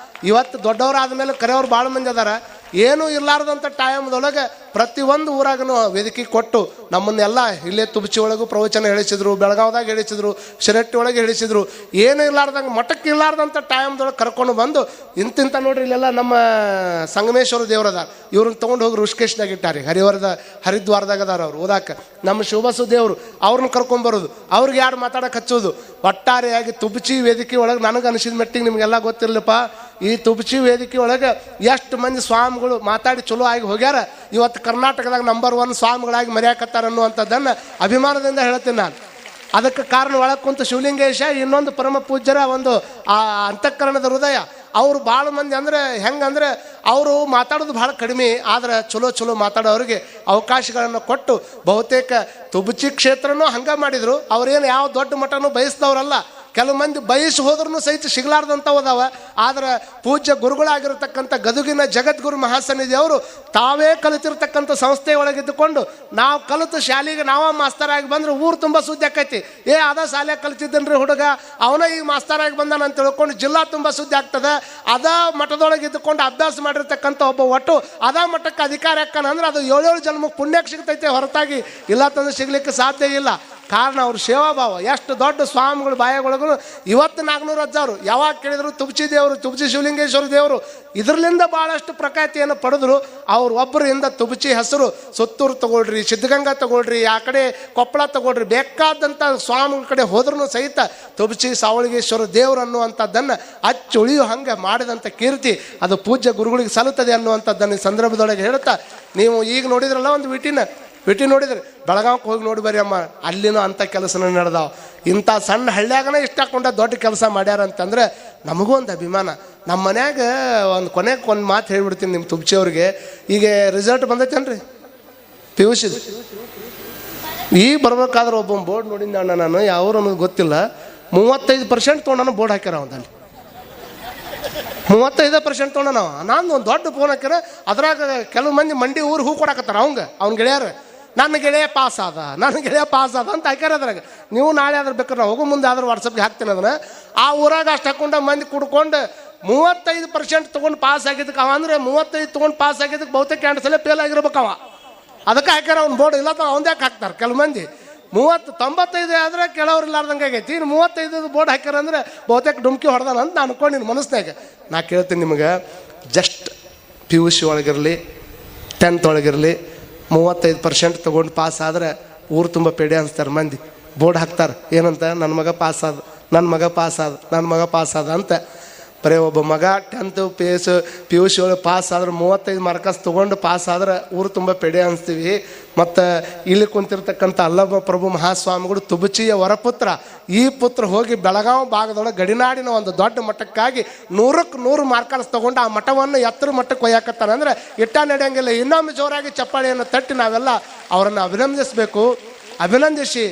ಇವತ್ತು ದೊಡ್ಡವರಾದ ಮೇಲೆ ಕರೆಯವ್ರು ಭಾಳ ಮಂದಿ ಅದಾರ. ಏನೂ ಇರಲಾರ್ದಂಥ ಟೈಮ್ದೊಳಗೆ ಪ್ರತಿಯೊಂದು ಊರಾಗೂ ವೇದಿಕೆ ಕೊಟ್ಟು ನಮ್ಮನ್ನೆಲ್ಲ ಇಲ್ಲೇ ತುಬಚಿ ಒಳಗೂ ಪ್ರವಚನ ಹೇಳಿಸಿದ್ರು, ಬೆಳಗಾವ್ದಾಗ ಹೇಳಿಸಿದ್ರು, ಶಿರಟ್ಟಿ ಒಳಗೆ ಹೇಳಿಸಿದ್ರು. ಏನೂ ಇರ್ಲಾರ್ದಂಗೆ ಮಠಕ್ಕೆ ಇರ್ಲಾರ್ದಂಥ ಟೈಮ್ದೊಳಗೆ ಕರ್ಕೊಂಡು ಬಂದು ಇಂತಿಂತ ನೋಡ್ರಿ ಇಲ್ಲೆಲ್ಲ ನಮ್ಮ ಸಂಗಮೇಶ್ವರ ದೇವ್ರದ ಇವ್ರನ್ನ ತೊಗೊಂಡು ಹೋಗಿ ಋಷಿಕೇಶ್ದಾಗ ಇಟ್ಟಾರೆ. ಹರಿದ್ವಾರದಾಗ ಅದಾರ ಅವ್ರು ಓದಾಕ. ನಮ್ಮ ಶಿವಬಸು ದೇವರು ಅವ್ರನ್ನ ಕರ್ಕೊಂಬರೋದು, ಅವ್ರಿಗೆ ಯಾರು ಮಾತಾಡಕ್ಕೆ ಹಚ್ಚೋದು. ಒಟ್ಟಾರೆಯಾಗಿ ತುಬಚಿ ವೇದಿಕೆ ಒಳಗೆ ನನಗೆ ಅನಿಸಿದ ಮಟ್ಟಿಗೆ ನಿಮಗೆಲ್ಲ ಗೊತ್ತಿರಲಿಪ್ಪ, ಈ ತುಬಚಿ ವೇದಿಕೆ ಒಳಗೆ ಎಷ್ಟು ಮಂದಿ ಸ್ವಾಮಿಗಳು ಮಾತಾಡಿ ಚಲೋ ಆಗಿ ಹೋಗ್ಯಾರ. ಇವತ್ತು ಕರ್ನಾಟಕದಾಗ ನಂಬರ್ 1 ಸ್ವಾಮಿಗಳಾಗಿ ಮರ್ಯಾಕತ್ತಾರ ಅನ್ನುವಂಥದ್ದನ್ನು ಅಭಿಮಾನದಿಂದ ಹೇಳ್ತೀನಿ ನಾನು. ಅದಕ್ಕೆ ಕಾರಣ ಒಳಗೆ ಕುಂತ ಶಿವಲಿಂಗೇಶ, ಇನ್ನೊಂದು ಪರಮ ಪೂಜ್ಯರ ಒಂದು ಆ ಅಂತಃಕರಣದ ಹೃದಯ. ಅವರು ಭಾಳ ಮಂದಿ ಅಂದರೆ ಹೆಂಗಂದ್ರೆ ಅವರು ಮಾತಾಡೋದು ಭಾಳ ಕಡಿಮೆ, ಆದ್ರೆ ಚಲೋ ಮಾತಾಡೋರಿಗೆ ಅವಕಾಶಗಳನ್ನು ಕೊಟ್ಟು ಬಹುತೇಕ ತುಬಚಿ ಕ್ಷೇತ್ರನೂ ಹಂಗೆ ಮಾಡಿದರು. ಅವ್ರೇನು ಯಾವ ದೊಡ್ಡ ಮಠನೂ ಬಯಸಿದವರಲ್ಲ. ಕೆಲವು ಮಂದಿ ಬಯಸಿ ಹೋದ್ರೂ ಸಹಿತ ಸಿಗಲಾರ್ದಂಥವು ಅದಾವ. ಆದ್ರೆ ಪೂಜ್ಯ ಗುರುಗಳಾಗಿರ್ತಕ್ಕಂಥ ಗದುಗಿನ ಜಗದ್ಗುರು ಮಹಾಸನ್ನಿಧಿ ಅವರು ತಾವೇ ಕಲಿತಿರ್ತಕ್ಕಂಥ ಸಂಸ್ಥೆ ಒಳಗಿದ್ದುಕೊಂಡು ನಾವು ಕಲಿತು ಶಾಲೆಗೆ ನಾವೇ ಮಾಸ್ತರಾಗಿ ಬಂದ್ರೆ ಊರು ತುಂಬ ಸುದ್ದಿ ಆಕೈತಿ. ಅದ ಶಾಲೆ ಕಲಿತಿದ್ದನ್ರಿ ಹುಡುಗ, ಅವನ ಈಗ ಮಾಸ್ತರಾಗಿ ಬಂದಾನ ಅಂತ ತಿಳ್ಕೊಂಡು ಜಿಲ್ಲಾ ತುಂಬ ಸುದ್ದಿ ಆಗ್ತದೆ. ಅದ ಮಠದೊಳಗೆ ಇದ್ದುಕೊಂಡು ಅಭ್ಯಾಸ ಮಾಡಿರ್ತಕ್ಕಂಥ ಒಬ್ಬ ಒಟ್ಟು ಅದ ಮಠಕ್ಕೆ ಅಧಿಕಾರ ಯಾಕನ ಅಂದ್ರೆ ಅದು 7 ಜನ್ಮಕ್ಕೆ ಪುಣ್ಯಕ್ಕೆ ಸಿಗ್ತೈತೆ, ಹೊರತಾಗಿ ಇಲ್ಲ ತಂದು ಸಿಗ್ಲಿಕ್ಕೆ ಸಾಧ್ಯ ಇಲ್ಲ. ಕಾರಣ ಅವ್ರ ಸೇವಾಭಾವ. ಎಷ್ಟು ದೊಡ್ಡ ಸ್ವಾಮಿಗಳು ಬಾಯಾಗೊಳಗೂ ಇವತ್ತು 400 ಅಜ್ಜವರು ಯಾವಾಗ ಕೇಳಿದ್ರು ತುಬಚಿ ದೇವರು, ತುಬಚಿ ಶಿವಲಿಂಗೇಶ್ವರ ದೇವರು ಇದರಿಂದ ಭಾಳಷ್ಟು ಪ್ರಖ್ಯಾತಿಯನ್ನು ಪಡೆದ್ರು. ಅವ್ರು ಒಬ್ಬರಿಂದ ತುಬಚಿ ಹೆಸರು ಸುತ್ತೂರು ತಗೊಳ್ರಿ, ಸಿದ್ಧಗಂಗಾ ತಗೊಳ್ರಿ, ಆ ಕಡೆ ಕೊಪ್ಪಳ ತಗೊಳ್ರಿ, ಬೇಕಾದಂಥ ಸ್ವಾಮಿಗಳ ಕಡೆ ಹೋದ್ರೂ ಸಹಿತ ತುಬಚಿ ಸಾವಳಿಗೇಶ್ವರ ದೇವರು ಅನ್ನುವಂಥದ್ದನ್ನು ಅಚ್ಚುಳಿಯು ಹಂಗೆ ಮಾಡಿದಂಥ ಕೀರ್ತಿ ಅದು ಪೂಜ್ಯ ಗುರುಗಳಿಗೆ ಸಲ್ಲುತ್ತದೆ ಅನ್ನುವಂಥದ್ದನ್ನು ಈ ಸಂದರ್ಭದೊಳಗೆ ಹೇಳ್ತಾ, ನೀವು ಈಗ ನೋಡಿದ್ರಲ್ಲ ಒಂದು ವಿಟಿ ನೋಡಿದ್ರಿ, ಬೆಳಗಾವಕ್ಕೆ ಹೋಗಿ ನೋಡಿ ಬರ್ರಿ ಅಮ್ಮ, ಅಲ್ಲಿನೂ ಅಂಥ ಕೆಲಸನ ನಡೆದಾವ. ಇಂಥ ಸಣ್ಣ ಹಳ್ಳಿಯಾಗನೇ ಇಷ್ಟ ಹಾಕೊಂಡ ದೊಡ್ಡ ಕೆಲಸ ಮಾಡ್ಯಾರ ಅಂತಂದ್ರೆ ನಮಗೂ ಒಂದು ಅಭಿಮಾನ. ನಮ್ಮ ಮನ್ಯಾಗ ಕೊನೆಗೆ ಒಂದು ಮಾತು ಹೇಳ್ಬಿಡ್ತೀನಿ ನಿಮ್ಮ ತುಬಚಿಯವ್ರಿಗೆ. ಈಗ ರಿಸಲ್ಟ್ ಬಂದೈತೇನ್ರಿ PUC ಈಗ ಬರ್ಬೇಕಾದ್ರೆ ಒಬ್ಬ ಬೋರ್ಡ್ ನೋಡಿದ್ದೆ ಅಣ್ಣ ನಾನು, ಯಾವ್ರು ಅನ್ನೋದು ಗೊತ್ತಿಲ್ಲ, 35% ತೊಗೊಂಡು ಬೋರ್ಡ್ ಹಾಕ್ಯಾರ ಅವನಲ್ಲಿ. 35% ತೊಗೊಂಡ ನಾನು ಒಂದು ದೊಡ್ಡ ಫೋನ್ ಹಾಕ್ಯಾರ. ಅದ್ರಾಗ ಕೆಲವು ಮಂದಿ ಮಂಡಿ ಊರು ಹೂ ಕೊಡಕತ್ತಾರ ಅವ್ನ ಗೆಳೆಯರು. ನನ್ನ ಗೆಳೆಯ ಪಾಸ್ ಆದ ಅಂತ ಹಾಕ್ಯಾರ. ಅದ್ರಾಗ ನೀವು ನಾಳೆ ಅದ್ರ ಬೇಕಾದ್ರೆ ಹೋಗೋ ಮುಂದೆ ಆದ್ರೆ ವಾಟ್ಸಪ್ಗೆ ಹಾಕ್ತೇನೆ ಅದನ್ನು. ಆ ಊರಾಗ ಅಷ್ಟು ಹಾಕೊಂಡ ಮಂದಿ ಕುಡ್ಕೊಂಡು 35% ತೊಗೊಂಡು ಪಾಸ್ ಆಗಿದ್ದಕ್ಕೆ ಅವ ಅಂದರೆ 35 ತೊಗೊಂಡು ಪಾಸ್ ಆಗಿದ್ದಕ್ಕೆ ಬಹುತೇಕ 2 ಸಲ ಫೇಲ್ ಆಗಿರ್ಬೇಕು ಅವ. ಅದಕ್ಕೆ ಹಾಕ್ಯಾರ ಅವ್ನು ಬೋರ್ಡ್. ಇಲ್ಲ ಅವ್ನು ಯಾಕೆ ಹಾಕ್ತಾರೆ ಕೆಲವು ಮಂದಿ. 95 ಆದರೆ ಕೆಲವ್ರು ಇಲ್ಲಾರ್ದಂಗೆ ಆಗೈತಿ. ಇನ್ನು 35 ಬೋರ್ಡ್ ಹಾಕ್ಯಾರ ಅಂದರೆ ಬಹುತೇಕ ಡುಮ್ಕಿ ಹೊಡೆದಾನ ಅಂತ ನಾನು ಅನ್ಕೊಂಡಿನಿ ಮನಸ್ಸಿನಾಗ. ನಾ ಕೇಳ್ತೀನಿ ನಿಮಗೆ, ಜಸ್ಟ್ PUC ಒಳಗಿರಲಿ 10th ಒಳಗಿರಲಿ 35% ತೊಗೊಂಡು ಪಾಸ್ ಆದ್ರೆ ಊರು ತುಂಬ ಪೇಡೆ ಅನ್ಸ್ತಾರೆ ಮಂದಿ. ಬೋರ್ಡ್ ಹಾಕ್ತಾರೆ ಏನಂತ, ನನ್ನ ಮಗ ಪಾಸ್ ಆದ, ನನ್ನ ಮಗ ಪಾಸ್ ಆದ, ನನ್ನ ಮಗ ಪಾಸ್ ಆದ ಅಂತ. ಬರೀ ಒಬ್ಬ ಮಗ 10th PUC ಒಳಗೆ ಪಾಸ್ ಆದ್ರೆ 35 ಮಾರ್ಕಸ್ ತೊಗೊಂಡು ಪಾಸ್ ಆದ್ರೆ ಊರು ತುಂಬ ಪೆಡೆ ಅನಿಸ್ತೀವಿ. ಮತ್ತು ಇಲ್ಲಿ ಕುಂತಿರ್ತಕ್ಕಂಥ ಅಲ್ಲಮ ಪ್ರಭು ಮಹಾಸ್ವಾಮಿಗಳು ತುಬಚಿಯ ವರಪುತ್ರ, ಈ ಪುತ್ರ ಹೋಗಿ ಬೆಳಗಾವಿ ಭಾಗದೊಳಗೆ ಗಡಿನಾಡಿನ ಒಂದು ದೊಡ್ಡ ಮಟ್ಟಕ್ಕಾಗಿ 100ಕ್ಕೆ 100 ಮಾರ್ಕಸ್ ತೊಗೊಂಡು ಆ ಮಠವನ್ನು ಎತ್ತರ ಮಟ್ಟಕ್ಕೆ ಒಯ್ಯಾಕತ್ತಾನೆ ಅಂದರೆ ಇಟ್ಟ ನಡೆಯಂಗಿಲ್ಲ. ಇನ್ನೊಮ್ಮೆ ಜೋರಾಗಿ ಚಪ್ಪಾಳೆಯನ್ನು ತಟ್ಟಿ ನಾವೆಲ್ಲ ಅವರನ್ನು ಅಭಿನಂದಿಸಬೇಕು. ಅಭಿನಂದಿಸಿ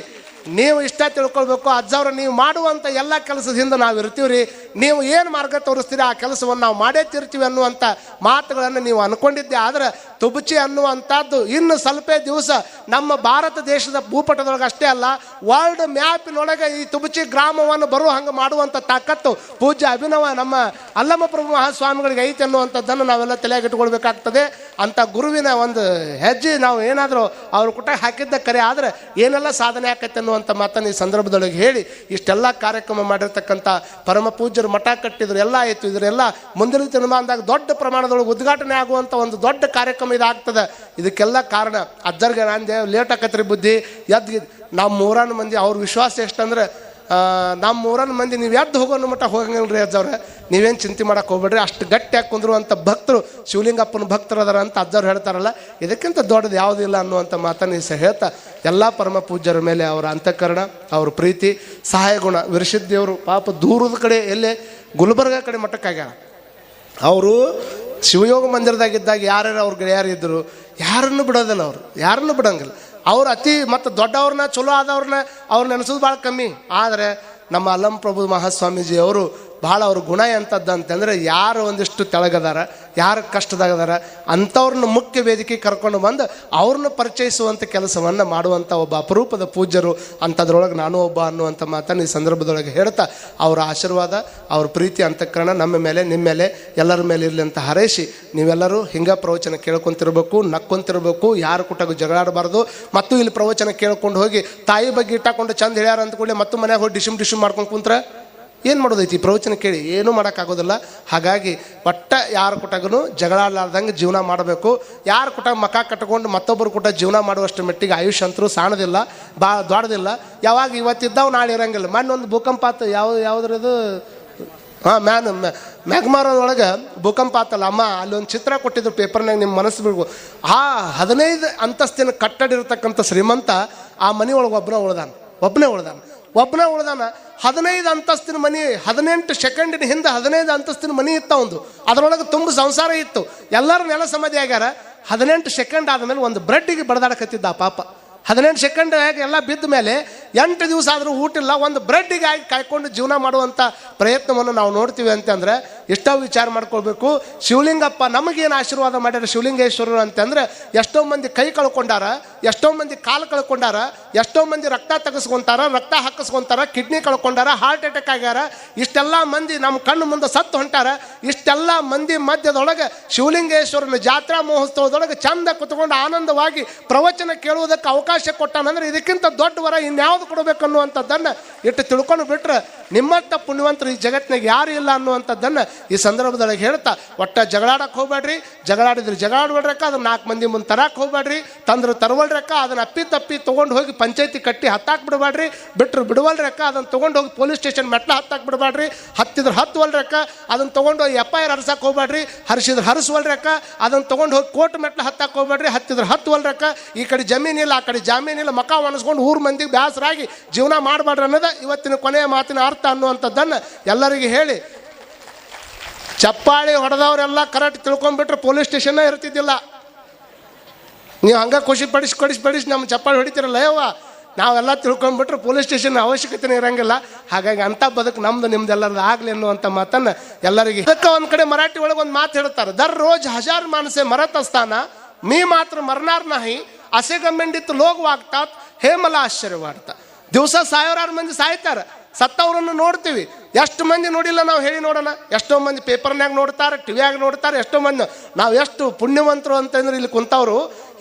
ನೀವು ಇಷ್ಟ ತಿಳ್ಕೊಳ್ಬೇಕು, ಅಜ್ಜವ್ರ ನೀವು ಮಾಡುವಂಥ ಎಲ್ಲ ಕೆಲಸದಿಂದ ನಾವು ಇರ್ತೀವಿ ರೀ, ನೀವು ಏನು ಮಾರ್ಗ ತೋರಿಸ್ತೀರಿ ಆ ಕೆಲಸವನ್ನು ನಾವು ಮಾಡೇ ತಿರ್ತೀವಿ ಅನ್ನುವಂಥ ಮಾತುಗಳನ್ನು ನೀವು ಅಂದ್ಕೊಂಡಿದ್ದೆ. ಆದರೆ ತುಬಚಿ ಅನ್ನುವಂಥದ್ದು ಇನ್ನು ಸ್ವಲ್ಪ ದಿವಸ ನಮ್ಮ ಭಾರತ ದೇಶದ ಭೂಪಟದೊಳಗೆ ಅಷ್ಟೇ ಅಲ್ಲ, ವರ್ಲ್ಡ್ ಮ್ಯಾಪಿನೊಳಗೆ ಈ ತುಬಚಿ ಗ್ರಾಮವನ್ನು ಬರುವ ಹಂಗೆ ಮಾಡುವಂಥ ತಾಕತ್ತು ಪೂಜ್ಯ ಅಭಿನವ ನಮ್ಮ ಅಲ್ಲಮ ಪ್ರಭು ಮಹಾಸ್ವಾಮಿಗಳಿಗೆ ಐತೆ ಅನ್ನುವಂಥದ್ದನ್ನು ನಾವೆಲ್ಲ ತಲೆಯಾಗಿಟ್ಕೊಳ್ಬೇಕಾಗ್ತದೆ. ಅಂಥ ಗುರುವಿನ ಒಂದು ಹೆಜ್ಜೆ ನಾವು ಏನಾದರೂ ಅವ್ರ ಕುಟ ಹಾಕಿದ್ದ ಕರೆ ಆದರೆ ಏನೆಲ್ಲ ಸಾಧನೆ ಆಕೈತೆ ಅನ್ನುವಂಥ ಮಾತನ್ನು ಈ ಸಂದರ್ಭದೊಳಗೆ ಹೇಳಿ, ಇಷ್ಟೆಲ್ಲ ಕಾರ್ಯಕ್ರಮ ಮಾಡಿರ್ತಕ್ಕಂಥ ಪರಮ ಪೂಜ್ಯರು ಮಠ ಕಟ್ಟಿದ್ರು, ಎಲ್ಲ ಆಯಿತು. ಇದರೆಲ್ಲ ಮುಂದಿನ ದಿನಮಾನದಾಗ ದೊಡ್ಡ ಪ್ರಮಾಣದೊಳಗೆ ಉದ್ಘಾಟನೆ ಆಗುವಂಥ ಒಂದು ದೊಡ್ಡ ಕಾರ್ಯಕ್ರಮ ಇದಾಗ್ತದೆ. ಇದಕ್ಕೆಲ್ಲ ಕಾರಣ ಅಜ್ಜರ್ಗೆ ನಾನು ಲೇಟ್ ಆಕತ್ರಿ ಬುದ್ಧಿ ಎದ್ದು ನಮ್ಮ 3 ಮಂದಿ ಅವ್ರ ವಿಶ್ವಾಸ ಎಷ್ಟಂದ್ರೆ ನಮ್ಮ 3 ಮಂದಿ ನೀವು ಎದ್ದು ಹೋಗೋಣ ಮಟ್ಟ ಹೋಗಂಗಿಲ್ರಿ ಅಜ್ಜವ್ರೆ, ನೀವೇನು ಚಿಂತೆ ಮಾಡಕ್ಕೆ ಹೋಗ್ಬೇಡ್ರಿ, ಅಷ್ಟು ಗಟ್ಟಿ ಹಾಕೊಂಡ್ರು ಅಂತ ಭಕ್ತರು ಶಿವಲಿಂಗಪ್ಪನ ಭಕ್ತರು ಅದಾರ ಅಂತ ಅಜ್ಜವ್ರು ಹೇಳ್ತಾರಲ್ಲ, ಇದಕ್ಕಿಂತ ದೊಡ್ಡದು ಯಾವುದಿಲ್ಲ ಅನ್ನುವಂಥ ಮಾತನ್ನು ಸಹ ಹೇಳ್ತಾ ಎಲ್ಲ ಪರಮ ಪೂಜ್ಯರ ಮೇಲೆ ಅವರ ಅಂತಃಕರಣ, ಅವ್ರ ಪ್ರೀತಿ, ಸಹಾಯ ಗುಣ ವಿರಸಿದ್ದೇವರು ಪಾಪ ದೂರದ ಕಡೆ ಎಲ್ಲೇ ಗುಲ್ಬರ್ಗ ಕಡೆ ಮಟ್ಟಕ್ಕಾಗ್ಯಾರ. ಅವರು ಶಿವಯೋಗ ಮಂದಿರದಾಗಿದ್ದಾಗ ಯಾರ್ಯಾರು ಅವ್ರ ಗೆಳೆಯರು ಇದ್ದರು, ಯಾರನ್ನು ಬಿಡೋದಿಲ್ಲ, ಅವರು ಯಾರನ್ನು ಬಿಡೋಂಗಿಲ್ಲ. ಅವ್ರು ಅತಿ ಮತ್ತು ದೊಡ್ಡವ್ರನ್ನ ಚಲೋ ಆದವ್ರನ್ನ ಅವ್ರು ನೆನೆಸೋದು ಭಾಳ ಕಮ್ಮಿ. ಆದರೆ ನಮ್ಮ ಅಲ್ಲಮ ಪ್ರಭು ಮಹಾಸ್ವಾಮೀಜಿ ಅವರು ಭಾಳ ಅವ್ರ ಗುಣ ಎಂಥದ್ದು ಅಂತಂದರೆ, ಯಾರು ಒಂದಿಷ್ಟು ತೆಳಗದಾರ, ಯಾರು ಕಷ್ಟದಾಗದಾರ ಅಂಥವ್ರನ್ನ ಮುಖ್ಯ ವೇದಿಕೆ ಕರ್ಕೊಂಡು ಬಂದು ಅವ್ರನ್ನ ಪರಿಚಯಿಸುವಂಥ ಕೆಲಸವನ್ನು ಮಾಡುವಂಥ ಒಬ್ಬ ಅಪರೂಪದ ಪೂಜ್ಯರು. ಅಂಥದ್ರೊಳಗೆ ನಾನು ಒಬ್ಬ ಅನ್ನುವಂಥ ಮಾತನ್ನು ಈ ಸಂದರ್ಭದೊಳಗೆ ಹೇಳ್ತಾ ಅವರ ಆಶೀರ್ವಾದ, ಅವ್ರ ಪ್ರೀತಿ ಅಂತಃಕರಣ ನಮ್ಮ ಮೇಲೆ, ನಿಮ್ಮ ಮೇಲೆ, ಎಲ್ಲರ ಮೇಲೆ ಇರಲಿ ಅಂತ ಹಾರೈಸಿ ನೀವೆಲ್ಲರೂ ಹಿಂಗೆ ಪ್ರವಚನ ಕೇಳ್ಕೊತಿರ್ಬೇಕು, ನಕ್ಕೊಂತಿರ್ಬೇಕು, ಯಾರು ಕುಟಾಗೂ ಜಗಳಾಡಬಾರ್ದು. ಮತ್ತು ಇಲ್ಲಿ ಪ್ರವಚನ ಕೇಳ್ಕೊಂಡು ಹೋಗಿ ತಾಯಿ ಬಗ್ಗೆ ಇಟ್ಟಾಕೊಂಡು ಚಂದ ಹೇಳ್ಯಾರ ಅಂದ್ಕೊಳ್ಳಿ ಮತ್ತು ಮನೆಯಾಗ ಹೋಗಿ ಡಿಶಮ್ ಮಾಡ್ಕೊಂಡು ಕುಂತ್ರೆ ಏನು ಮಾಡೋದೈತಿ? ಪ್ರವಚನ ಕೇಳಿ ಏನೂ ಮಾಡೋಕ್ಕಾಗೋದಿಲ್ಲ. ಹಾಗಾಗಿ ಒಟ್ಟ ಯಾರ ಕುಟಗೂ ಜಗಳಾಡ್ಲಾರ್ದಂಗೆ ಜೀವನ ಮಾಡಬೇಕು. ಯಾರ ಕುಟ ಮಕ ಕಟ್ಕೊಂಡು ಮತ್ತೊಬ್ಬರು ಕುಟ ಜೀವನ ಮಾಡುವಷ್ಟು ಮಟ್ಟಿಗೆ ಆಯುಷ್ಯ ಅಂತರೂ ಸಾಣದಿಲ್ಲ, ಭಾಳ ದೊಡ್ಡದಿಲ್ಲ. ಯಾವಾಗ ಇವತ್ತಿದ್ದಾವೆ ನಾಳೆ ಇರೋಂಗಿಲ್ಲ. ಮೊನ್ನೊಂದು ಭೂಕಂಪ ಆತು, ಯಾವುದ್ರದು ಮ್ಯಾಗ್ಮಾರೊಳಗೆ ಭೂಕಂಪ ಆತಲ್ಲ ಅಮ್ಮ, ಅಲ್ಲಿ ಒಂದು ಚಿತ್ರ ಕೊಟ್ಟಿದ್ರು ಪೇಪರ್ನಾಗ, ನಿಮ್ಮ ಮನಸ್ಸು ಬಿಡ್ಬೋದು. ಆ 15 ಅಂತಸ್ತಿನ ಕಟ್ಟಡ ಇರತಕ್ಕಂಥ ಶ್ರೀಮಂತ ಆ ಮನೆ ಒಳಗೆ ಒಬ್ಬನೇ ಉಳ್ದಾನ 15 ಅಂತಸ್ತಿನ ಮನೆ, 18 ಸೆಕೆಂಡಿನ ಹಿಂದೆ 15 ಅಂತಸ್ತಿನ ಮನೆ ಇತ್ತ ಒಂದು, ಅದರೊಳಗೆ ತುಂಬ ಸಂಸಾರ ಇತ್ತು. ಎಲ್ಲರೂ ನೆಲ ಸಮಾಧಿ ಆಗ್ಯಾರ. 18 ಸೆಕೆಂಡ್ ಆದಮೇಲೆ ಒಂದು ಬ್ರೆಡ್ಡಿಗೆ ಬಡದಾಡಕತ್ತಿದ್ದ ಆ ಪಾಪ. 18 ಸೆಕೆಂಡ್ ಎಲ್ಲ ಬಿದ್ದ ಮೇಲೆ 8 ದಿವಸ ಆದರೂ ಊಟ ಇಲ್ಲ, ಒಂದು ಬ್ರೆಡ್ಡಿಗೆ ಆಗಿ ಕಾಯ್ಕೊಂಡು ಜೀವನ ಮಾಡುವಂಥ ಪ್ರಯತ್ನವನ್ನು ನಾವು ನೋಡ್ತೀವಿ ಅಂತಂದರೆ ಎಷ್ಟೋ ವಿಚಾರ ಮಾಡ್ಕೊಳ್ಬೇಕು. ಶಿವಲಿಂಗಪ್ಪ ನಮಗೇನು ಆಶೀರ್ವಾದ ಮಾಡ್ಯಾರ ಶಿವಲಿಂಗೇಶ್ವರರು ಅಂತಂದರೆ, ಎಷ್ಟೋ ಮಂದಿ ಕೈ ಕಳ್ಕೊಂಡಾರ, ಎಷ್ಟೋ ಮಂದಿ ಕಾಲು ಕಳ್ಕೊಂಡಾರ, ಎಷ್ಟೋ ಮಂದಿ ರಕ್ತ ತೆಗೆಸ್ಕೊಂತಾರ, ರಕ್ತ ಹಾಕಿಸ್ಕೊಂತಾರ, ಕಿಡ್ನಿ ಕಳ್ಕೊಂಡಾರ, ಹಾರ್ಟ್ ಅಟ್ಯಾಕ್ ಆಗ್ಯಾರ. ಇಷ್ಟೆಲ್ಲ ಮಂದಿ ನಮ್ಮ ಕಣ್ಣು ಮುಂದೆ ಸತ್ತು ಹೊಂಟಾರ. ಇಷ್ಟೆಲ್ಲ ಮಂದಿ ಮಧ್ಯದೊಳಗೆ ಶಿವಲಿಂಗೇಶ್ವರನ ಜಾತ್ರಾ ಮಹೋತ್ಸವದೊಳಗೆ ಚಂದ ಕುತ್ಕೊಂಡು ಆನಂದವಾಗಿ ಪ್ರವಚನ ಕೇಳುವುದಕ್ಕೆ ಅವಕಾಶ ಕೊಟ್ಟಾನಂದ್ರೆ ಇದಕ್ಕಿಂತ ದೊಡ್ಡ ವರ ಇನ್ಯಾವುದು ಕೊಡಬೇಕನ್ನುವಂಥದ್ದನ್ನು ಇಟ್ಟು ತಿಳ್ಕೊಂಡು ಬಿಟ್ರೆ ನಿಮ್ಮಂಥ ಪುಣ್ಯವಂತರು ಈ ಜಗತ್ತಿನಾಗ ಯಾರು ಇಲ್ಲ ಅನ್ನುವಂಥದ್ದನ್ನು ಈ ಸಂದರ್ಭದೊಳಗೆ ಹೇಳ್ತಾ, ಒಟ್ಟ ಜಗಳಾಡಕ್ಕೆ ಹೋಗ್ಬೇಡ್ರಿ. ಜಗಳಾಡಿದ್ರೆ ಜಗಳಾಡ್ಬೇಡ್ರಕ್ಕ, ಅದನ್ನ 4 ಮಂದಿ ಮುಂದೆ ತರಕ್ಕೆ ಹೋಗ್ಬೇಡ್ರಿ. ತಂದ್ರೆ ತರವಲ್ರಕ್ಕ, ಅದನ್ನ ಅಪ್ಪಿ ತೊಗೊಂಡು ಹೋಗಿ ಪಂಚಾಯತಿ ಕಟ್ಟಿ ಹತ್ತಾಕ್ ಬಿಡಬೇಡ್ರಿ. ಬಿಡುವಲ್ರಕ್ಕ, ಅದನ್ನು ತೊಗೊಂಡು ಹೋಗಿ ಪೊಲೀಸ್ ಸ್ಟೇಷನ್ ಮೆಟ್ಲ ಹತ್ತಾಕ್ ಬಿಡಬೇಡ್ರಿ. ಹತ್ತಿದ್ರೆ ಹತ್ತುವಲ್ರಕ್ಕ, ಅದನ್ನು ತೊಗೊಂಡು ಹೋಗಿ FIR ಹರ್ಸಕ್ಕೆ ಹೋಗ್ಬೇಡ್ರಿ. ಹರಿಸಿದ್ರೆ ಹರಿಸುವಲ್ರಕ್ಕ, ಅದನ್ನು ತೊಗೊಂಡು ಹೋಗಿ ಕೋರ್ಟ್ ಮೆಟ್ಲ ಹತ್ತಾಕ್ ಹೋಗ್ಬೇಡ್ರಿ. ಹತ್ತಿದ್ರೆ ಹತ್ತುವಲ್ರಕ್ಕ, ಈ ಕಡೆ ಜಮೀನಿಲ್ಲ ಆ ಕಡೆ ಜಾಮೀನಿಲ್ಲ, ಮಕ ಒಣಸ್ಕೊಂಡು ಊರು ಮಂದಿಗೆ ಬೇಸರಾಗಿ ಜೀವನ ಮಾಡಬೇಡ್ರಿ ಅನ್ನೋದು ಇವತ್ತಿನ ಕೊನೆಯ ಮಾತಿನ ಅರ್ಥ ಅನ್ನುವಂಥದ್ದನ್ನು ಎಲ್ಲರಿಗೆ ಹೇಳಿ, ಚಪ್ಪಾಳಿ ಹೊಡೆದವರೆಲ್ಲ ಕರೆಕ್ಟ್ ತಿಳ್ಕೊಂಡ್ಬಿಟ್ರೆ ಪೊಲೀಸ್ ಸ್ಟೇಷನ್ ಇರ್ತಿದ್ದಿಲ್ಲ. ನೀವು ಹಂಗೆ ಖುಷಿ ಪಡಿಸಿ ನಮ್ಮ ಚಪ್ಪಾಳಿ ಹೊಡಿತಿರಲ್ಲ ಯವ್ವ, ನಾವೆಲ್ಲ ತಿಳ್ಕೊಂಡ್ಬಿಟ್ರೆ ಪೊಲೀಸ್ ಸ್ಟೇಷನ್ ಅವಶ್ಯಕತೆನೇ ಇರೋಂಗಿಲ್ಲ. ಹಾಗಾಗಿ ಅಂಥ ಬದುಕು ನಮ್ದು ನಿಮ್ದೆಲ್ಲರದು ಆಗಲಿ ಅನ್ನುವಂಥ ಮಾತನ್ನು ಎಲ್ಲರಿಗೆ. ಅದಕ್ಕೆ ಒಂದು ಕಡೆ ಮರಾಠಿ ಒಳಗೆ ಒಂದು ಮಾತು ಹೇಳ್ತಾರೆ, ದರ್ರೋಜ್ 1000 ಮಾನಸೆ ಮರತ್ ಅಸ್ತಾನ मी मात्र मरणार नाही असे गमेंडित लोक वागतात हे मला आश्चर्य वाटतं. ದಿವಸ 1000 ಮಂದಿ ಸಾಯ್ತಾರೆ, ಸತ್ತವರನ್ನು ನೋಡ್ತೀವಿ. ಎಷ್ಟು ಮಂದಿ ನೋಡಿಲ್ಲ ನಾವು ಹೇಳಿ ನೋಡೋಣ. ಎಷ್ಟೋ ಮಂದಿ ಪೇಪರ್ನಾಗ ನೋಡ್ತಾರೆ, ಟಿವಿಯಾಗ ನೋಡ್ತಾರೆ. ಎಷ್ಟೋ ಮಂದಿ ನಾವು ಎಷ್ಟು ಪುಣ್ಯವಂತರು ಅಂತಂದ್ರೆ ಇಲ್ಲಿ ಕುಂತವರು